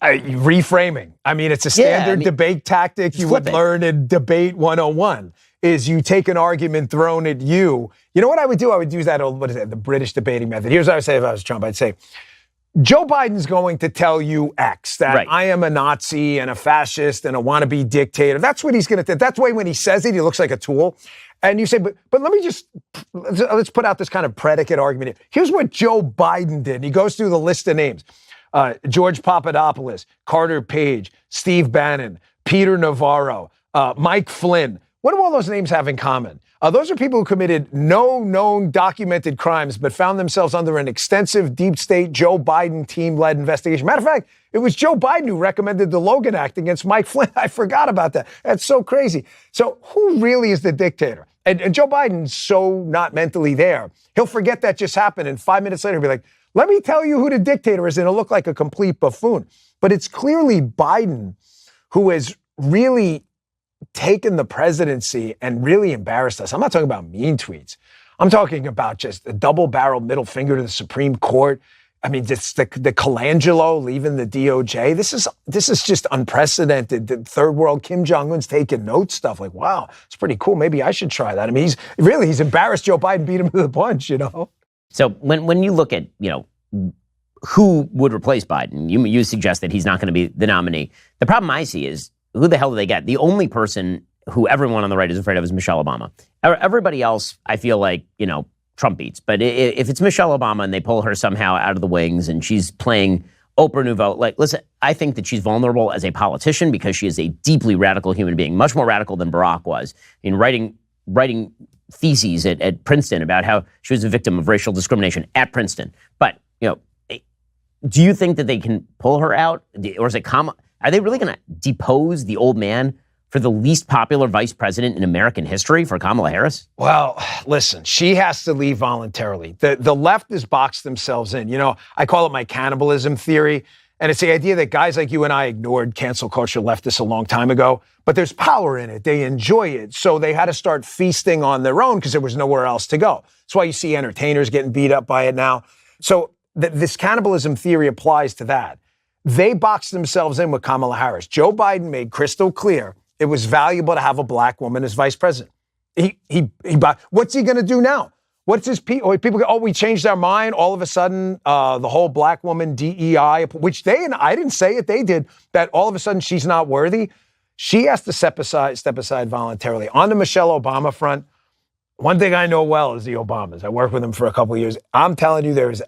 Reframing. I mean, it's a standard debate tactic you would learn in Debate 101. is you take an argument thrown at you. You know what I would do? I would use that old, what is it, the British debating method. Here's what I would say if I was Trump. I'd say, Joe Biden's going to tell you X, that Right. I am a Nazi and a fascist and a wannabe dictator. That's what he's going to do. That's why when he says it, he looks like a tool. And you say, but let me just, let's put out this kind of predicate argument. Here's what Joe Biden did. And he goes through the list of names. George Papadopoulos, Carter Page, Steve Bannon, Peter Navarro, Mike Flynn. What do all those names have in common? Those are people who committed no known documented crimes, but found themselves under an extensive deep state Joe Biden team-led investigation. Matter of fact, it was Joe Biden who recommended the Logan Act against Mike Flynn. I forgot about that. That's so crazy. So who really is the dictator? And Joe Biden's so not mentally there. He'll forget that just happened, and 5 minutes later he'll be like, let me tell you who the dictator is, and it'll look like a complete buffoon. But it's clearly Biden who has really taken the presidency and really embarrassed us. I'm not talking about mean tweets. I'm talking about just a double-barreled middle finger to the Supreme Court. I mean, just the Colangelo leaving the DOJ. This is just unprecedented. The third world Kim Jong-un's taking notes, stuff like, wow, it's pretty cool. Maybe I should try that. I mean, he's embarrassed Joe Biden, beat him to the punch, you know? So when you look at, who would replace Biden, you suggest that he's not going to be the nominee. The problem I see is, who the hell do they get? The only person who everyone on the right is afraid of is Michelle Obama. Everybody else, I feel like, Trump beats. But if it's Michelle Obama and they pull her somehow out of the wings and she's playing Oprah Nouveau, listen, I think that she's vulnerable as a politician because she is a deeply radical human being, much more radical than Barack was in writing theses at Princeton about how she was a victim of racial discrimination at Princeton. But, do you think that they can pull her out? Or is it are they really going to depose the old man for the least popular vice president in American history, for Kamala Harris? Well, listen, she has to leave voluntarily. The left has boxed themselves in. I call it my cannibalism theory. And it's the idea that guys like you and I ignored cancel culture leftists a long time ago, but there's power in it. They enjoy it. So they had to start feasting on their own because there was nowhere else to go. That's why you see entertainers getting beat up by it now. So this cannibalism theory applies to that. They boxed themselves in with Kamala Harris. Joe Biden made crystal clear it was valuable to have a black woman as vice president. What's he going to do now? What's his people go, we changed our mind. All of a sudden, the whole black woman DEI, which and I didn't say it, they did, that all of a sudden she's not worthy. She has to step aside voluntarily. On the Michelle Obama front, one thing I know well is the Obamas. I worked with them for a couple of years. I'm telling you, there's,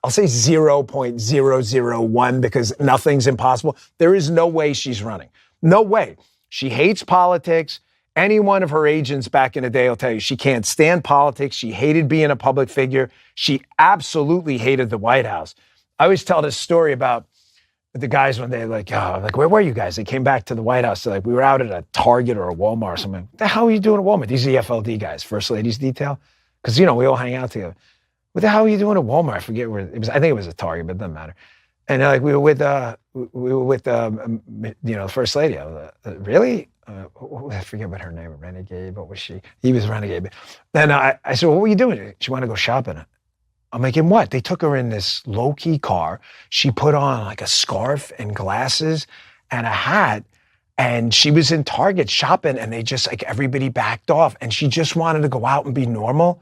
I'll say 0.001 because nothing's impossible. There is no way she's running. No way. She hates politics. Any one of her agents back in the day will tell you she can't stand politics. She hated being a public figure. She absolutely hated the White House. I always tell this story about the guys when they where were you guys? They came back to the White House. They're like, we were out at a Target or a Walmart or something. What the hell are you doing at Walmart? These are the FLD guys, First Ladies Detail. Because, we all hang out together. What the hell are you doing at Walmart? I forget where it was. I think it was a Target, but it doesn't matter. And they're like, we were with the First Lady. I was like, really? I forget what her name was. Renegade. What was she? He was Renegade. Then I said, well, what were you doing? She wanted to go shopping. I'm like, in what? They took her in this low-key car. She put on like a scarf and glasses and a hat. And she was in Target shopping and they just everybody backed off. And she just wanted to go out and be normal.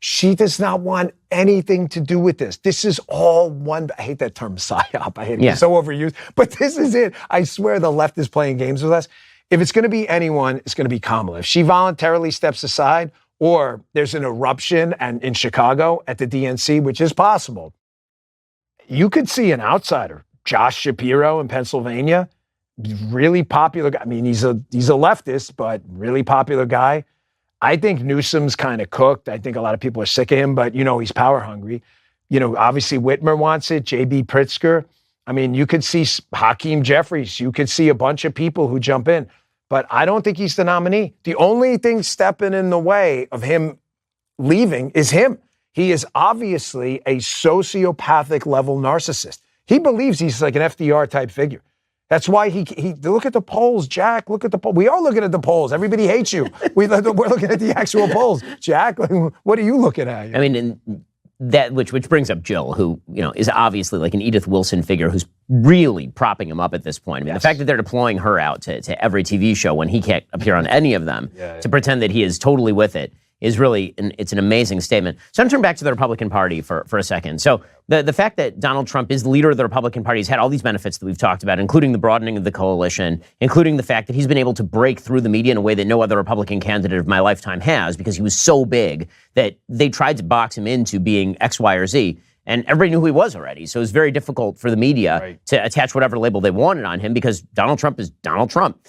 She does not want anything to do with this. This is all one. I hate that term psyop. I hate it. It's so overused. But this is it. I swear the left is playing games with us. If it's going to be anyone, it's going to be Kamala. If she voluntarily steps aside or there's an eruption in Chicago at the DNC, which is possible, you could see an outsider, Josh Shapiro in Pennsylvania, really popular guy. I mean, he's a leftist, but really popular guy. I think Newsom's kind of cooked. I think a lot of people are sick of him, but he's power hungry. Obviously Whitmer wants it, J.B. Pritzker. I mean, you could see Hakeem Jeffries. You could see a bunch of people who jump in, but I don't think he's the nominee. The only thing stepping in the way of him leaving is him. He is obviously a sociopathic level narcissist. He believes he's like an FDR type figure. That's why he look at the polls, Jack. Look at the polls. We are looking at the polls. Everybody hates you. We're looking at the actual polls. Jack, what are you looking at? I mean, which brings up Jill, who is obviously like an Edith Wilson figure who's really propping him up at this point. I mean, the fact that they're deploying her out to every TV show when he can't appear on any of them to pretend that he is totally with it is really it's an amazing statement. So I'm going to turn back to the Republican Party for a second. So the fact that Donald Trump is the leader of the Republican Party has had all these benefits that we've talked about, including the broadening of the coalition, including the fact that he's been able to break through the media in a way that no other Republican candidate of my lifetime has, because he was so big that they tried to box him into being X, Y, or Z. And everybody knew who he was already. So it was very difficult for the media to attach whatever label they wanted on him, because Donald Trump is Donald Trump.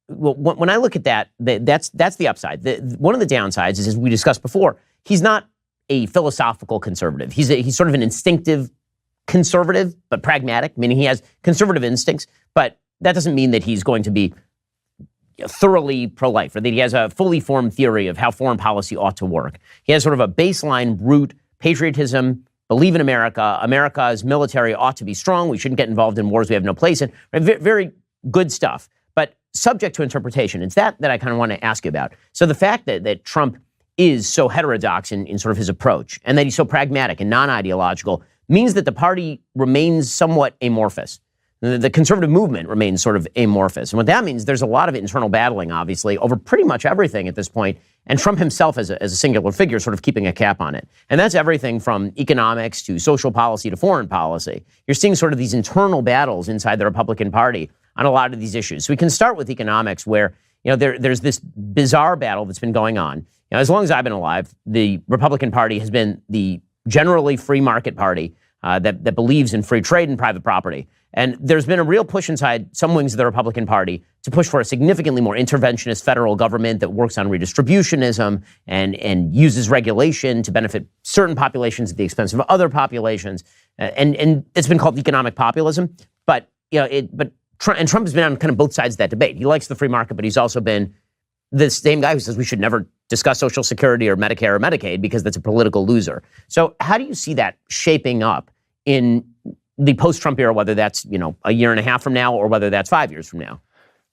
Well, when I look at that's the upside. One of the downsides is, as we discussed before, he's not a philosophical conservative. He's sort of an instinctive conservative, but pragmatic, meaning he has conservative instincts, but that doesn't mean that he's going to be thoroughly pro-life, or that he has a fully formed theory of how foreign policy ought to work. He has sort of a baseline root patriotism, believe in America. America's military ought to be strong. We shouldn't get involved in wars we have no place in. Very good stuff, but subject to interpretation. It's that I kind of want to ask you about. So the fact that Trump is so heterodox in sort of his approach, and that he's so pragmatic and non-ideological, means that the party remains somewhat amorphous. The conservative movement remains sort of amorphous. And what that means, there's a lot of internal battling, obviously, over pretty much everything at this point, and Trump himself as a singular figure sort of keeping a cap on it. And that's everything from economics to social policy to foreign policy. You're seeing sort of these internal battles inside the Republican Party on a lot of these issues. So we can start with economics, where there's this bizarre battle that's been going on. As long as I've been alive, the Republican Party has been the generally free market party that believes in free trade and private property. And there's been a real push inside some wings of the Republican Party to push for a significantly more interventionist federal government that works on redistributionism and uses regulation to benefit certain populations at the expense of other populations. And it's been called economic populism. But Trump has been on kind of both sides of that debate. He likes the free market, but he's also been the same guy who says we should never discuss Social Security or Medicare or Medicaid because that's a political loser. So how do you see that shaping up in the post-Trump era, whether that's, a year and a half from now or whether that's 5 years from now?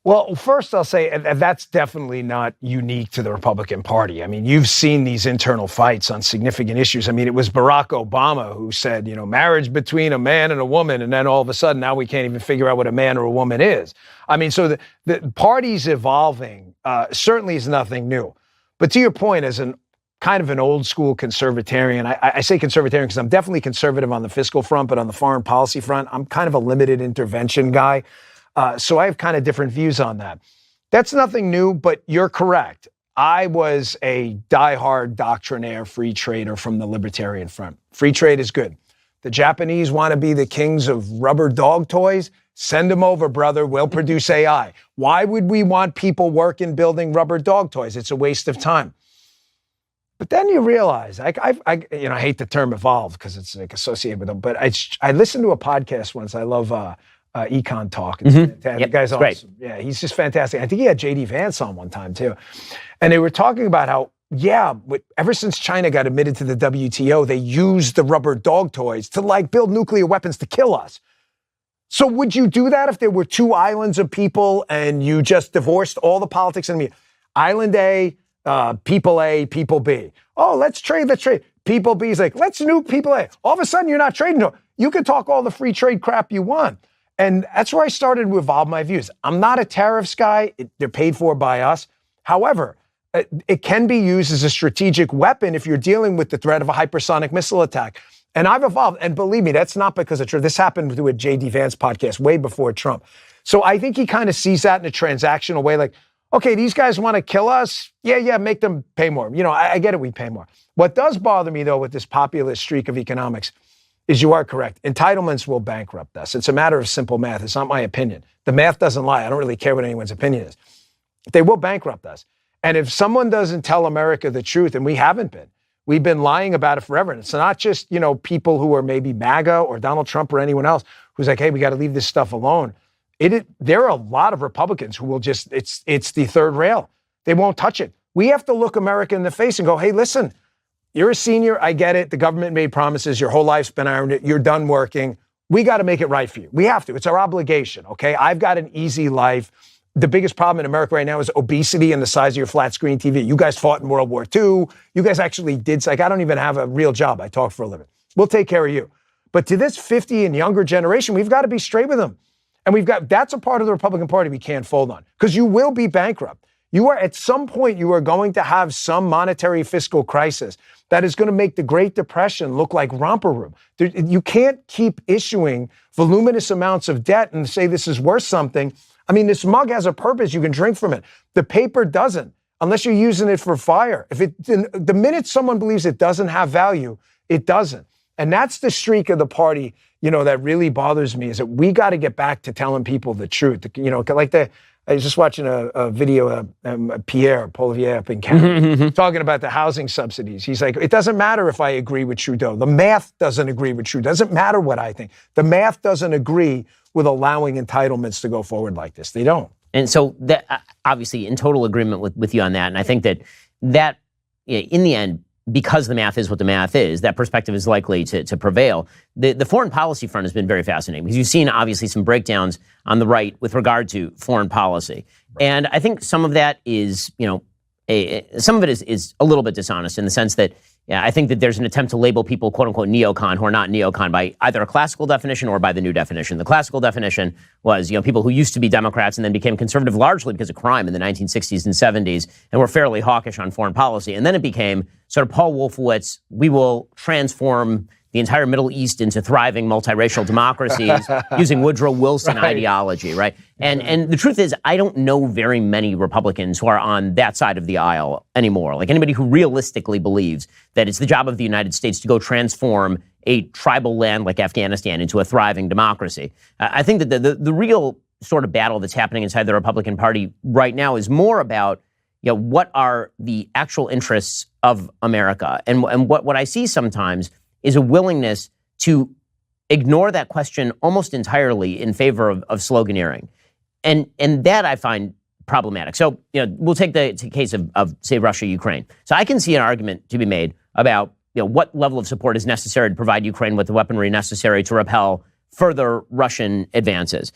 Well, first I'll say that's definitely not unique to the Republican Party. I mean, you've seen these internal fights on significant issues. I mean, it was Barack Obama who said, marriage between a man and a woman, and then all of a sudden now we can't even figure out what a man or a woman is. I mean, so the party's evolving certainly is nothing new. But to your point, as an kind of an old school conservatarian, I say conservatarian because I'm definitely conservative on the fiscal front, but on the foreign policy front, I'm kind of a limited intervention guy. So I have kind of different views on that. That's nothing new, but you're correct. I was a diehard doctrinaire free trader from the libertarian front. Free trade is good. The Japanese want to be the kings of rubber dog toys. Send them over, brother. We'll produce AI. Why would we want people working building rubber dog toys? It's a waste of time. But then you realize, I hate the term evolve because it's like associated with them, but I listened to a podcast once. I love Econ Talk. It's fantastic. The guy's awesome. Great. Yeah, he's just fantastic. I think he had J.D. Vance on one time too. And they were talking about how, ever since China got admitted to the WTO, they used the rubber dog toys to build nuclear weapons to kill us. So would you do that if there were two islands of people and you just divorced all the politics? Island A, people B. Oh, let's trade. People B is like, let's nuke people A. All of a sudden, you're not trading. You can talk all the free trade crap you want. And that's where I started to evolve my views. I'm not a tariffs guy. They're paid for by us. However, it can be used as a strategic weapon if you're dealing with the threat of a hypersonic missile attack. And I've evolved. And believe me, that's not because of Trump. This happened through a J.D. Vance podcast way before Trump. So I think he kind of sees that in a transactional way, like, okay, these guys want to kill us. Yeah, make them pay more. I get it, we pay more. What does bother me, though, with this populist streak of economics is you are correct. Entitlements will bankrupt us. It's a matter of simple math. It's not my opinion. The math doesn't lie. I don't really care what anyone's opinion is. They will bankrupt us. And if someone doesn't tell America the truth, and we haven't been, we've been lying about it forever. And it's not just, people who are maybe MAGA or Donald Trump or anyone else who's like, hey, we got to leave this stuff alone. There are a lot of Republicans who will just, it's the third rail. They won't touch it. We have to look America in the face and go, hey, listen, you're a senior. I get it. The government made promises. Your whole life's been earned. You're done working. We got to make it right for you. We have to. It's our obligation. Okay. I've got an easy life. the biggest problem in America right now is obesity and the size of your flat screen TV. You guys fought in World War II. You guys actually did, like, I don't even have a real job. I talk for a living. We'll take care of you. But to this 50 and younger generation, we've got to be straight with them. And that's a part of the Republican Party we can't fold on, because you will be bankrupt. At some point, you are going to have some monetary fiscal crisis that is going to make the Great Depression look like romper room. You can't keep issuing voluminous amounts of debt and say this is worth something. I mean, this mug has a purpose. You can drink from it. The paper doesn't, unless you're using it for fire. The minute someone believes it doesn't have value, it doesn't. And that's the streak of the party, that really bothers me, is that we got to get back to telling people the truth. I was just watching a video of Pierre Polivier up in Canada talking about the housing subsidies. He's like, it doesn't matter if I agree with Trudeau. The math doesn't agree with Trudeau. It doesn't matter what I think. The math doesn't agree with allowing entitlements to go forward like this. They don't. And so that, obviously, in total agreement with you on that. And I think that in the end, because the math is what the math is, that perspective is likely to prevail. The foreign policy front has been very fascinating, because you've seen, obviously, some breakdowns on the right with regard to foreign policy. Right. And I think some of that is, some of it is a little bit dishonest, in the sense that, I think that there's an attempt to label people, quote unquote, neocon, who are not neocon, by either a classical definition or by the new definition. The classical definition was, people who used to be Democrats and then became conservative largely because of crime in the 1960s and 70s, and were fairly hawkish on foreign policy. And then it became sort of Paul Wolfowitz, we will transform the entire Middle East into thriving multiracial democracies using Woodrow Wilson ideology, right? And the truth is, I don't know very many Republicans who are on that side of the aisle anymore. Like, anybody who realistically believes that it's the job of the United States to go transform a tribal land like Afghanistan into a thriving democracy. I think that the real sort of battle that's happening inside the Republican Party right now is more about, what are the actual interests of America? And what I see sometimes is a willingness to ignore that question almost entirely in favor of sloganeering. And that I find problematic. So, we'll take the case of, say, Russia, Ukraine. So I can see an argument to be made about, what level of support is necessary to provide Ukraine with the weaponry necessary to repel further Russian advances.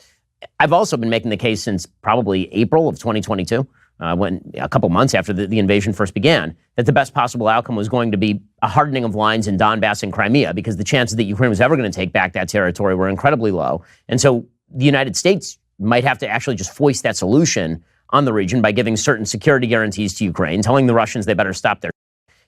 I've also been making the case since probably April of 2022, when a couple months after the invasion first began, that the best possible outcome was going to be a hardening of lines in Donbass and Crimea, because the chances that Ukraine was ever going to take back that territory were incredibly low. And so the United States might have to actually just foist that solution on the region by giving certain security guarantees to Ukraine, telling the Russians they better stop their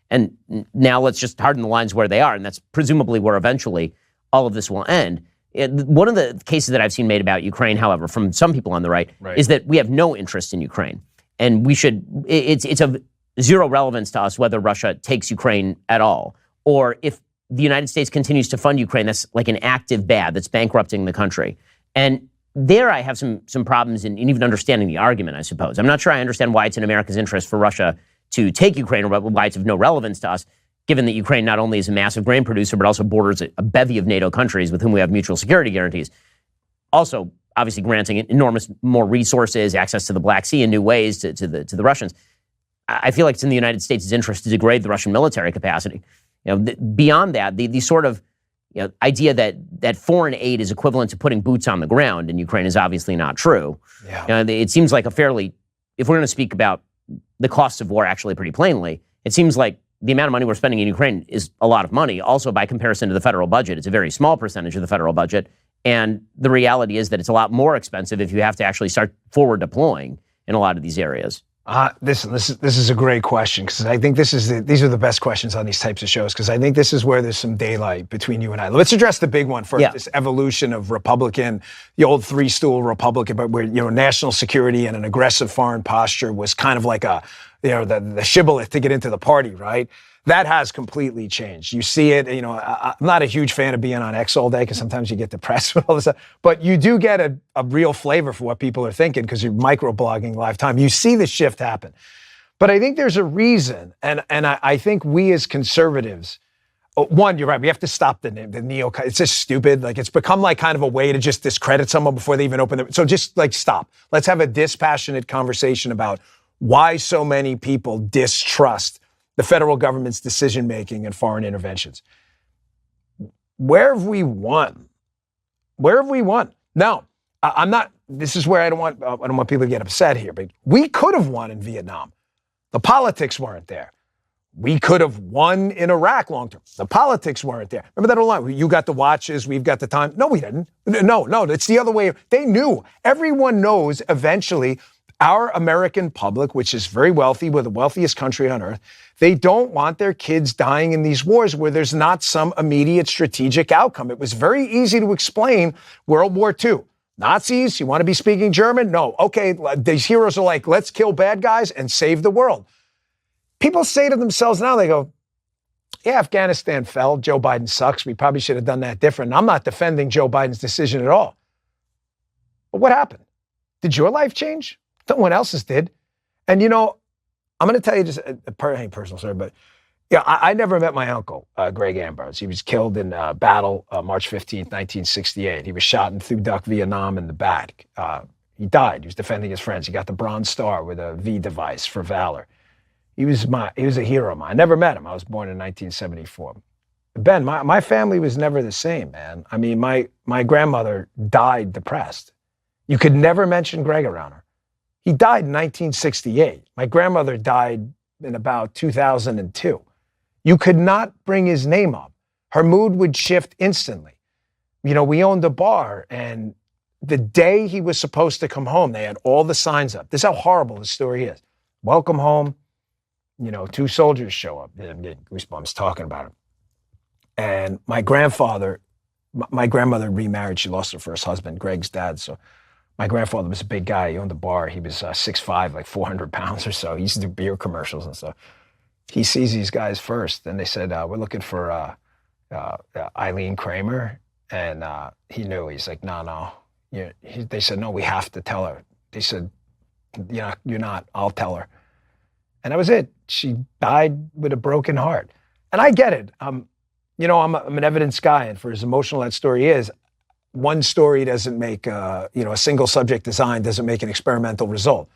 and now let's just harden the lines where they are. And that's presumably where eventually all of this will end. One of the cases that I've seen made about Ukraine, however, from some people on the right, is that we have no interest in Ukraine. And it's of zero relevance to us whether Russia takes Ukraine at all, or if the United States continues to fund Ukraine, that's like an active bad that's bankrupting the country. And there I have some problems in even understanding the argument, I suppose. I'm not sure I understand why it's in America's interest for Russia to take Ukraine, or why it's of no relevance to us, given that Ukraine not only is a massive grain producer, but also borders a bevy of NATO countries with whom we have mutual security guarantees. Also, obviously granting enormous more resources, access to the Black Sea in new ways to the Russians. I feel like it's in the United States' interest to degrade the Russian military capacity. Beyond that, the sort of idea that foreign aid is equivalent to putting boots on the ground in Ukraine is obviously not true. Yeah. It seems like if we're going to speak about the costs of war actually pretty plainly, it seems like the amount of money we're spending in Ukraine is a lot of money. Also, by comparison to the federal budget, it's a very small percentage of the federal budget. And the reality is that it's a lot more expensive if you have to actually start forward deploying in a lot of these areas. This is a great question, because I think these are the best questions on these types of shows, because I think this is where there's some daylight between you and I. Let's address the big one first. Yeah. This evolution of Republican, the old three-stool Republican, but where national security and an aggressive foreign posture was kind of like the shibboleth to get into the party, right? That has completely changed. You see it, I'm not a huge fan of being on X all day, because sometimes you get depressed with all this stuff, but you do get a real flavor for what people are thinking, because you're microblogging live time. You see the shift happen. But I think there's a reason, and I think we as conservatives, one, you're right, we have to stop the neo, it's just stupid. Like, it's become like kind of a way to just discredit someone before they even open so just like stop. Let's have a dispassionate conversation about why so many people distrust the federal government's decision-making and foreign interventions. Where have we won? Where have we won? Now, I'm not. This is where I don't want people to get upset here. But we could have won in Vietnam. The politics weren't there. We could have won in Iraq long term. The politics weren't there. Remember that old line? You got the watches, we've got the time. No, we didn't. No, it's the other way. They knew. Everyone knows eventually our American public, which is very wealthy, we're the wealthiest country on earth, they don't want their kids dying in these wars where there's not some immediate strategic outcome. It was very easy to explain World War II. Nazis, you want to be speaking German? No. Okay, these heroes are like, let's kill bad guys and save the world. People say to themselves now, they go, yeah, Afghanistan fell. Joe Biden sucks. We probably should have done that different. I'm not defending Joe Biden's decision at all. But what happened? Did your life change? Someone else's did. And I'm going to tell you just a personal story, but yeah, I never met my uncle, Greg Ambrose. He was killed in battle March 15th, 1968. He was shot in Thu Duc, Vietnam in the back. He died. He was defending his friends. He got the Bronze Star with a V device for valor. He was a hero of mine. I never met him. I was born in 1974. Ben, my family was never the same, man. I mean, my grandmother died depressed. You could never mention Greg around her. He died in 1968. My grandmother died in about 2002. You could not bring his name up. Her mood would shift instantly. We owned a bar, and the day he was supposed to come home, they had all the signs up. This is how horrible the story is. Welcome home. 2 soldiers show up. I'm getting goosebumps talking about it. And my grandmother remarried. She lost her first husband, Greg's dad. So my grandfather was a big guy. He owned a bar. He was 6'5", like 400 pounds or so. He used to do beer commercials and stuff. He sees these guys first, and they said, we're looking for Eileen Kramer. And he knew. He's like, no. They said, no, we have to tell her. They said, you're not. I'll tell her. And that was it. She died with a broken heart. And I get it. I'm an evidence guy, and for as emotional that story is, one story doesn't make, a single subject design doesn't make an experimental result.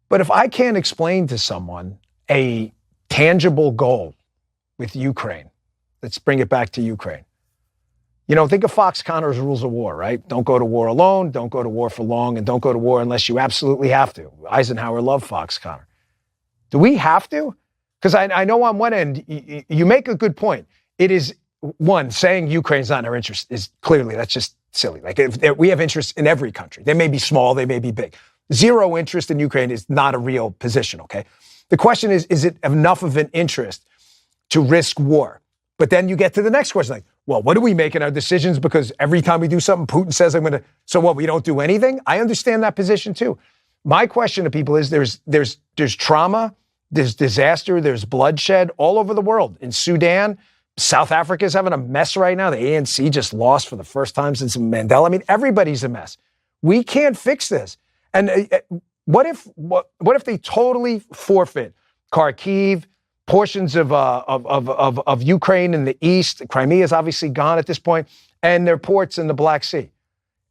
But if I can't explain to someone a tangible goal with Ukraine, let's bring it back to Ukraine. Think of Fox Connor's rules of war, right? Don't go to war alone, don't go to war for long, and don't go to war unless you absolutely have to. Eisenhower loved Fox Connor. Do we have to? Because I know on one end, you make a good point. It is, one, saying Ukraine's not in our interest is clearly, that's just silly. Like, if we have interests in every country. They may be small, they may be big. Zero interest in Ukraine is not a real position, okay? The question is it enough of an interest to risk war? But then you get to the next question, like, well, what do we make in our decisions? Because every time we do something, Putin says, so what, we don't do anything? I understand that position too. My question to people is there's trauma, there's disaster, there's bloodshed all over the world. In Sudan, South Africa is having a mess right now. The ANC just lost for the first time since Mandela. I mean, everybody's a mess. We can't fix this. And what if they totally forfeit Kharkiv, portions of Ukraine in the east? Crimea is obviously gone at this point, and their ports in the Black Sea.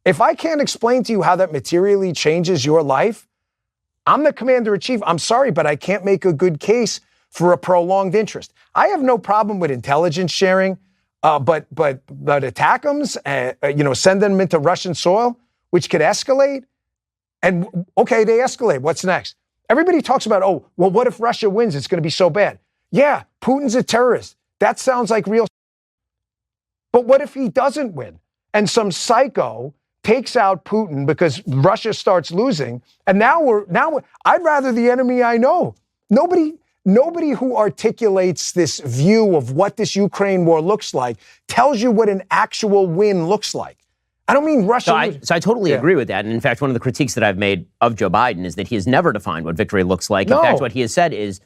If I can't explain to you how that materially changes your life, I'm the commander-in-chief. I'm sorry, but I can't make a good case for a prolonged interest. I have no problem with intelligence sharing, but attack them, send them into Russian soil, which could escalate. And okay, they escalate. What's next? Everybody talks about, what if Russia wins? It's going to be so bad. Yeah, Putin's a terrorist. That sounds like real. But what if he doesn't win? And some psycho takes out Putin because Russia starts losing. And now I'd rather the enemy I know. Nobody who articulates this view of what this Ukraine war looks like tells you what an actual win looks like. I don't mean Russia. So I totally agree with that. And in fact, one of the critiques that I've made of Joe Biden is that he has never defined what victory looks like. In fact, what he has said is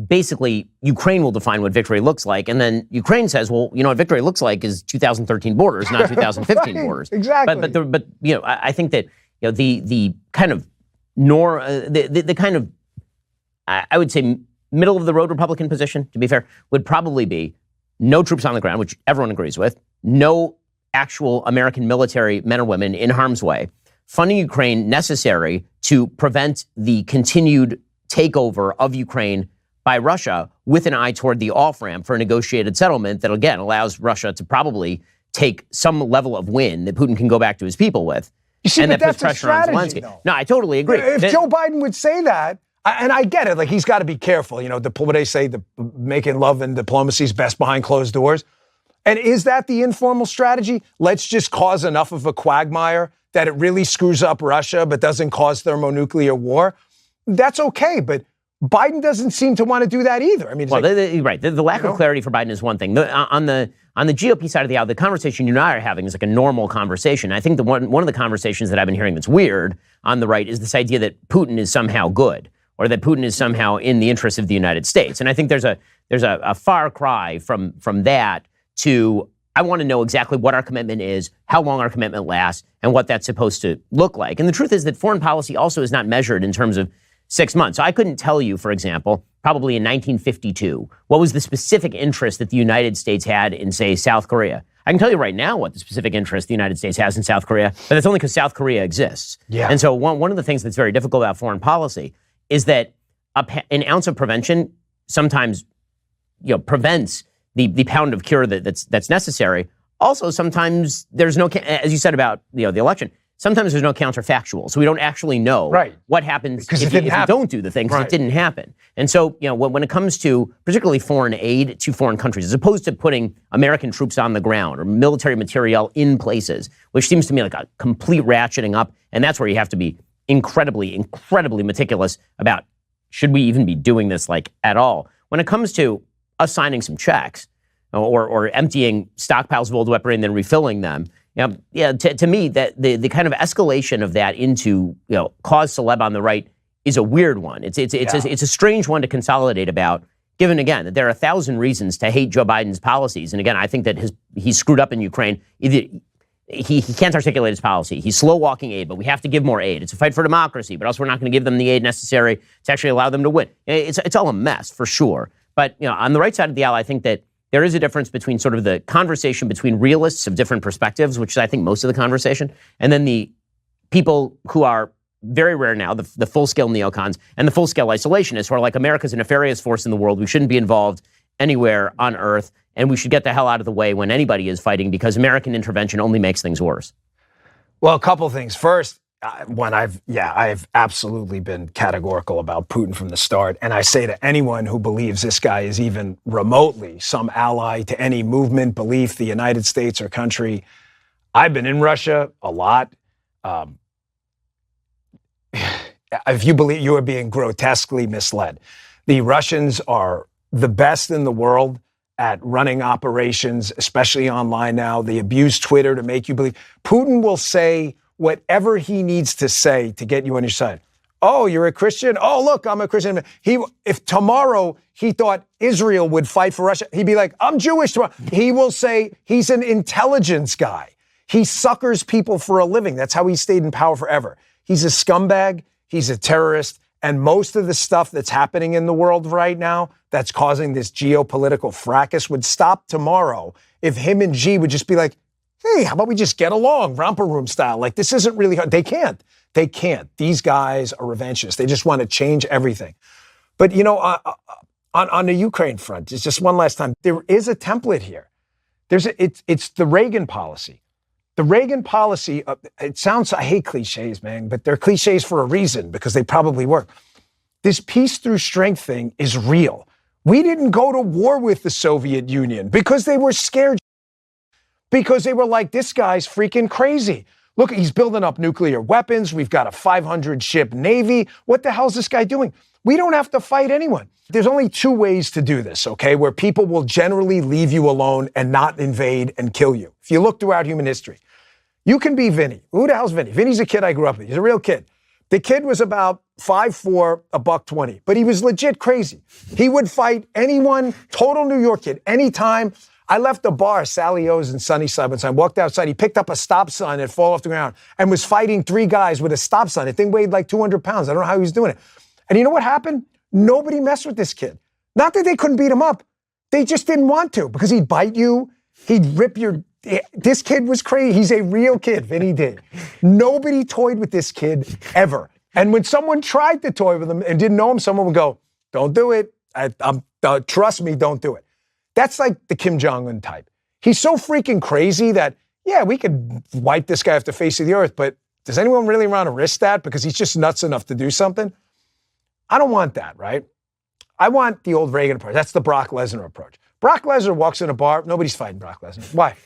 basically Ukraine will define what victory looks like. And then Ukraine says, well, what victory looks like is 2013 borders, not 2015 right, borders. Exactly. But I think that the kind of the kind of I would say middle of the road Republican position, to be fair, would probably be no troops on the ground, which everyone agrees with, no actual American military men or women in harm's way, funding Ukraine necessary to prevent the continued takeover of Ukraine by Russia with an eye toward the off-ramp for a negotiated settlement that, again, allows Russia to probably take some level of win that Putin can go back to his people with. You see, and but that puts that's a pressure on strategy, Zelensky. though. No, I totally agree. If Joe Biden would say that, and I get it, like he's got to be careful. You know, what they say, making love and diplomacy is best behind closed doors. And is that the informal strategy? Let's just cause enough of a quagmire that it really screws up Russia but doesn't cause thermonuclear war. That's okay, but Biden doesn't seem to want to do that either. I mean, well, right. The lack of clarity for Biden is one thing. On the GOP side of the aisle, the conversation you and I are having is like a normal conversation. I think one of the conversations that I've been hearing that's weird on the right is this idea that Putin is somehow good or that Putin is somehow in the interest of the United States. And I think there's a far cry from that to I want to know exactly what our commitment is, how long our commitment lasts, and what that's supposed to look like. And the truth is that foreign policy also is not measured in terms of 6 months. So I couldn't tell you, for example, probably in 1952, what was the specific interest that the United States had in, say, South Korea. I can tell you right now what the specific interest the United States has in South Korea, but that's only because South Korea exists. Yeah. And so one of the things that's very difficult about foreign policy is that an ounce of prevention sometimes prevents the pound of cure that's necessary. Also, sometimes there's no, as you said about the election, sometimes there's no counterfactual. So we don't actually know what happens if you don't do the thing, because it didn't happen. And so, when it comes to particularly foreign aid to foreign countries, as opposed to putting American troops on the ground or military materiel in places, which seems to me like a complete ratcheting up, and that's where you have to be incredibly, incredibly meticulous about should we even be doing this at all. When it comes to us signing some checks or emptying stockpiles of old weaponry and then refilling them, to me, that the kind of escalation of that into cause celeb on the right is a weird one. It's a strange one to consolidate about, given again that there are 1,000 reasons to hate Joe Biden's policies. And again, I think that he's screwed up in Ukraine. Either he can't articulate his policy. He's slow walking aid, but we have to give more aid. It's a fight for democracy, but also we're not going to give them the aid necessary to actually allow them to win. It's all a mess for sure. But on the right side of the aisle, I think that there is a difference between sort of the conversation between realists of different perspectives, which is, I think, most of the conversation, and then the people who are very rare now, the full-scale neocons and the full-scale isolationists who are like, America's a nefarious force in the world. We shouldn't be involved anywhere on earth, and we should get the hell out of the way when anybody is fighting because American intervention only makes things worse. Well, a couple things. First, I've absolutely been categorical about Putin from the start. And I say to anyone who believes this guy is even remotely some ally to any movement, belief, the United States or country, I've been in Russia a lot. If you believe, you are being grotesquely misled. The Russians are the best in the world at running operations, especially online now. They abuse Twitter to make you believe. Putin will say whatever he needs to say to get you on your side. Oh, you're a Christian? Oh, look, I'm a Christian. If tomorrow he thought Israel would fight for Russia, he'd be like, I'm Jewish tomorrow. He will say he's an intelligence guy. He suckers people for a living. That's how he stayed in power forever. He's a scumbag. He's a terrorist. And most of the stuff that's happening in the world right now that's causing this geopolitical fracas would stop tomorrow if him and Xi would just be like, hey, how about we just get along, romper room style? Like, this isn't really hard. They can't. These guys are revanchists. They just want to change everything. But, on the Ukraine front, it's just one last time. There is a template here. It's the Reagan policy. The Reagan policy, I hate cliches, man, but they're cliches for a reason because they probably work. This peace through strength thing is real. We didn't go to war with the Soviet Union because they were scared. Because they were like, this guy's freaking crazy. Look, he's building up nuclear weapons. We've got a 500-ship Navy. What the hell is this guy doing? We don't have to fight anyone. There's only 2 ways to do this, okay, where people will generally leave you alone and not invade and kill you. If you look throughout human history, you can be Vinny. Who the hell's Vinny? Vinny's a kid I grew up with. He's a real kid. The kid was about 5'4", $120, but he was legit crazy. He would fight anyone, total New York kid, anytime. I left the bar, Sally O's in Sunnyside, one time. Walked outside. He picked up a stop sign that fall off the ground and was fighting 3 guys with a stop sign. The thing weighed like 200 pounds. I don't know how he was doing it. And you know what happened? Nobody messed with this kid. Not that they couldn't beat him up. They just didn't want to because he'd bite you. He'd rip your... This kid was crazy. He's a real kid. Vinny did. Nobody toyed with this kid ever. And when someone tried to toy with him and didn't know him, someone would go, don't do it. Trust me, don't do it. That's like the Kim Jong-un type. He's so freaking crazy that, yeah, we could wipe this guy off the face of the earth, but does anyone really want to risk that because he's just nuts enough to do something? I don't want that, right? I want the old Reagan approach. That's the Brock Lesnar approach. Brock Lesnar walks in a bar, nobody's fighting Brock Lesnar. Why?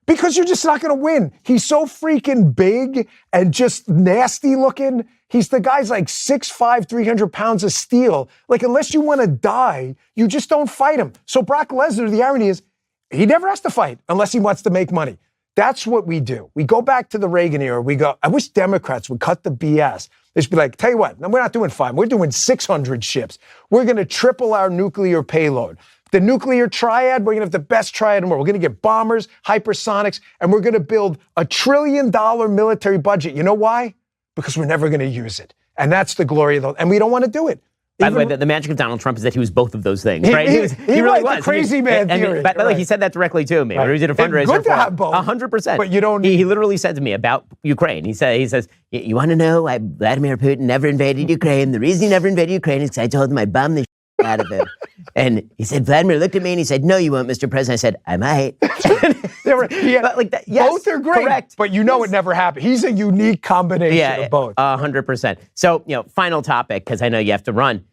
Because you're just not going to win. He's so freaking big and just nasty looking. The guy's like 6'5", 300 pounds of steel. Like, unless you want to die, you just don't fight him. So Brock Lesnar, the irony is, he never has to fight unless he wants to make money. That's what we do. We go back to the Reagan era. We go, I wish Democrats would cut the BS. They should be like, tell you what, no, we're not doing 5. We're doing 600 ships. We're going to triple our nuclear payload. The nuclear triad, we're going to have the best triad in the world. We're going to get bombers, hypersonics, and we're going to build a $1 trillion military budget. You know why? Because we're never going to use it. And that's the glory of and we don't want to do it. By the way, the magic of Donald Trump is that he was both of those things, right? He really was. The crazy man theory. By the way, he said that directly to me. Right. When we did a fundraiser. Good to have both. 100%. But you don't. He literally said to me about Ukraine. He says, you want to know why Vladimir Putin never invaded Ukraine? The reason he never invaded Ukraine is because I told him I'd bomb the out of him. And he said, Vladimir looked at me and he said, no, you won't, Mr. President. I said, I might. Like that, yes, both are great, correct. But you know it never happened. He's a unique combination of both. 100%. So, final topic, because I know you have to run.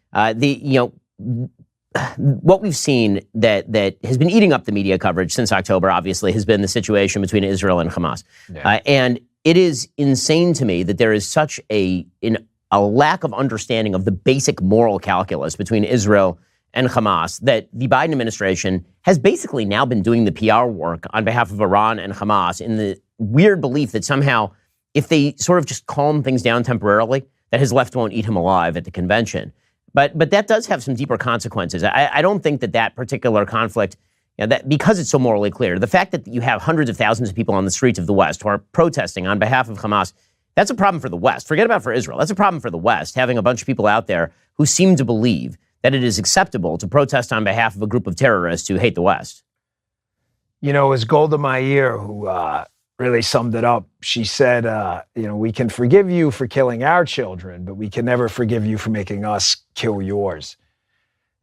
What we've seen that has been eating up the media coverage since October, obviously, has been the situation between Israel and Hamas. Yeah. And it is insane to me that there is such a lack of understanding of the basic moral calculus between Israel and Hamas that the Biden administration has basically now been doing the PR work on behalf of Iran and Hamas in the weird belief that somehow if they sort of just calm things down temporarily, that his left won't eat him alive at the convention. But that does have some deeper consequences. I don't think that particular conflict, that because it's so morally clear, the fact that you have hundreds of thousands of people on the streets of the West who are protesting on behalf of Hamas, that's a problem for the West. Forget about for Israel. That's a problem for the West, having a bunch of people out there who seem to believe that it is acceptable to protest on behalf of a group of terrorists who hate the West. It was Golda Meir who really summed it up. She said, we can forgive you for killing our children, but we can never forgive you for making us kill yours.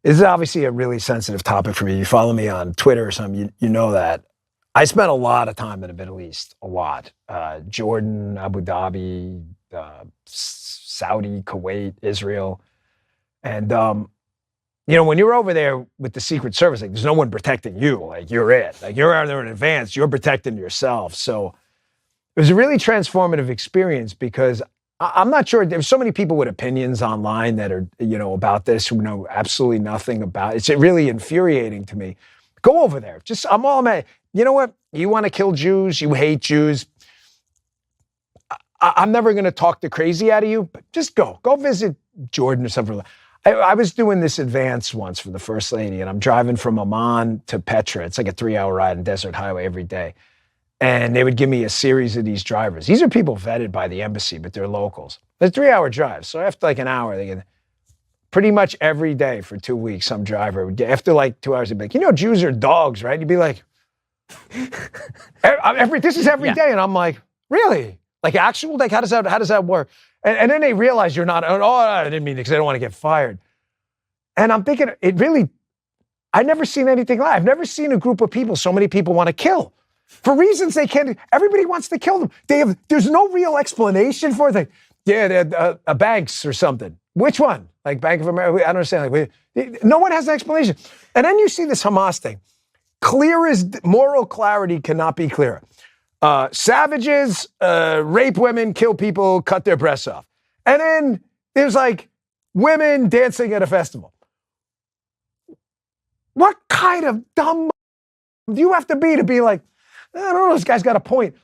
This is obviously a really sensitive topic for me. You follow me on Twitter or something, you know that. I spent a lot of time in the Middle East, a lot. Jordan, Abu Dhabi, Saudi, Kuwait, Israel. And, when you're over there with the Secret Service, like there's no one protecting you. Like you're it. Like you're out there in advance. You're protecting yourself. So it was a really transformative experience because I'm not sure. There's so many people with opinions online that are, about this who know absolutely nothing about it. It's really infuriating to me. Go over there. I'm all mad. You know what? You want to kill Jews. You hate Jews. I'm never going to talk the crazy out of you, but just go. Go visit Jordan or something. I was doing this advance once for the First Lady, and I'm driving from Amman to Petra. It's like a 3-hour ride on Desert Highway every day. And they would give me a series of these drivers. These are people vetted by the embassy, but they're locals. It's a 3-hour drive. So after like an hour, they get pretty much every day for 2 weeks, some driver would get, after like 2 hours, they'd be like, Jews are dogs, right? You'd be like, this is every day. And I'm like, really? Like actual? Like how does that work? And then they realize you're not, I didn't mean it because I don't want to get fired. And I'm thinking, I've never seen anything like I've never seen a group of people, so many people want to kill. For reasons they can't, everybody wants to kill them. There's no real explanation for it. They're banks or something. Which one? Like Bank of America? I don't understand. No one has an explanation. And then you see this Hamas thing. Clear as moral clarity cannot be clearer. Savages rape women, kill people, cut their breasts off. And then there's like women dancing at a festival. What kind of dumb do you have to be like, I don't know, this guy's got a point.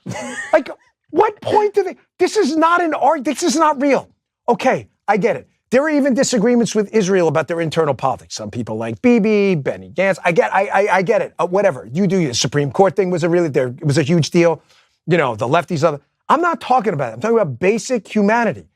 Like, what point do they, this is not an art, this is not real. Okay, I get it. There are even disagreements with Israel about their internal politics. Some people like Bibi, Benny Gantz. I get it. Whatever. You do. The Supreme Court thing was it was a huge deal. The lefties, I'm not talking about it. I'm talking about basic humanity.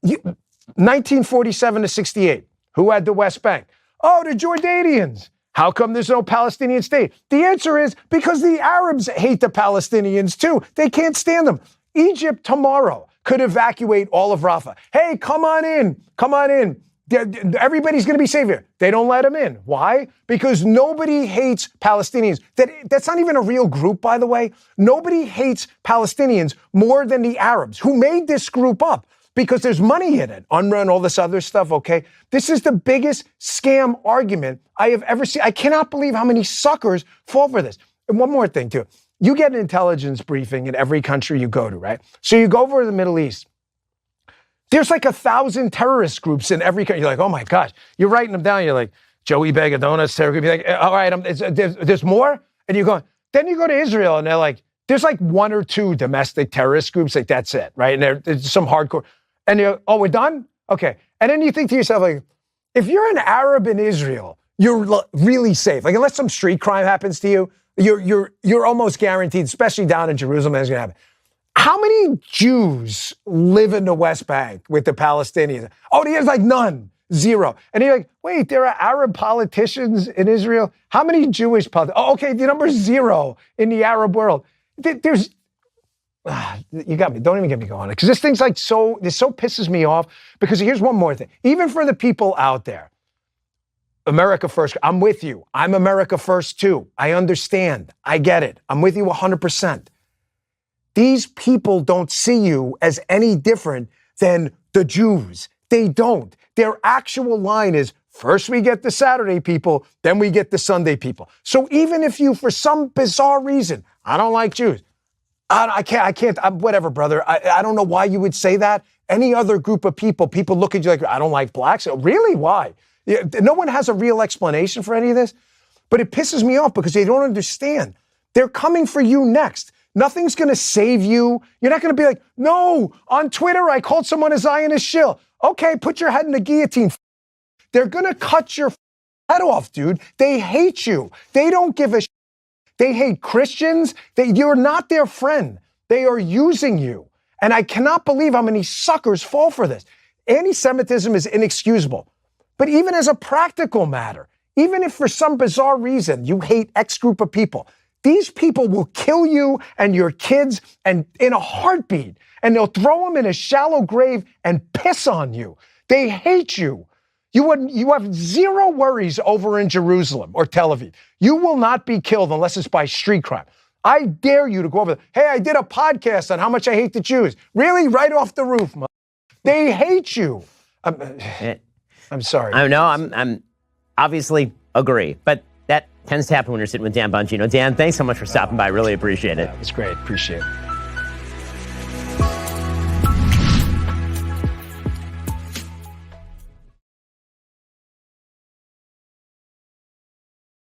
1947 to 68. Who had the West Bank? Oh, the Jordanians. How come there's no Palestinian state? The answer is because the Arabs hate the Palestinians too. They can't stand them. Egypt tomorrow could evacuate all of Rafah. Hey, come on in. Everybody's going to be safe here. They don't let them in. Why? Because nobody hates Palestinians. That's not even a real group, by the way. Nobody hates Palestinians more than the Arabs, who made this group up because there's money in it. UNRWA and all this other stuff, okay? This is the biggest scam argument I have ever seen. I cannot believe how many suckers fall for this. And one more thing, too. You get an intelligence briefing in every country you go to, right? So you go over to the Middle East. There's like 1,000 terrorist groups in every country. You're like, oh my gosh. You're writing them down. You're like, Joey Bagadonas, Sarah could be like, all right, there's more? And you go, then you go to Israel and they're like, there's like 1 or 2 domestic terrorist groups. Like, that's it, right? And there's some hardcore. And you're, oh, we're done? Okay. And then you think to yourself, like, if you're an Arab in Israel, you're really safe. Like, unless some street crime happens to you, you're almost guaranteed, especially down in Jerusalem, that's going to happen. How many Jews live in the West Bank with the Palestinians? Oh, there's like none, 0. And you're like, wait, there are Arab politicians in Israel? How many Jewish politicians? Oh, okay, the number's 0 in the Arab world. There's, you got me, don't even get me going. Because this thing's like this so pisses me off. Because here's one more thing. Even for the people out there, America first, I'm with you. I'm America first too. I understand. I get it. I'm with you 100%. These people don't see you as any different than the Jews. They don't. Their actual line is, first we get the Saturday people, then we get the Sunday people. So even if you, for some bizarre reason, I don't like Jews, I can't, whatever, brother. I don't know why you would say that. Any other group of people look at you like, I don't like blacks. Really? Why? No one has a real explanation for any of this. But it pisses me off because they don't understand. They're coming for you next. Nothing's going to save you. You're not going to be like, no, on Twitter, I called someone a Zionist shill. Okay, put your head in the guillotine. They're going to cut your head off, dude. They hate you. They don't give a shit. They hate Christians. You're not their friend. They are using you. And I cannot believe how many suckers fall for this. Anti-Semitism is inexcusable. But even as a practical matter, even if for some bizarre reason you hate X group of people, these people will kill you and your kids and in a heartbeat, and they'll throw them in a shallow grave and piss on you. They hate you. You have 0 worries over in Jerusalem or Tel Aviv. You will not be killed unless it's by street crime. I dare you to go over there. Hey, I did a podcast on how much I hate the Jews. Really? Right off the roof. They hate you. I'm sorry. I know. I'm obviously agree, but that tends to happen when you're sitting with Dan Bongino. Dan, thanks so much for stopping by. Really appreciate it. It's great. Appreciate it.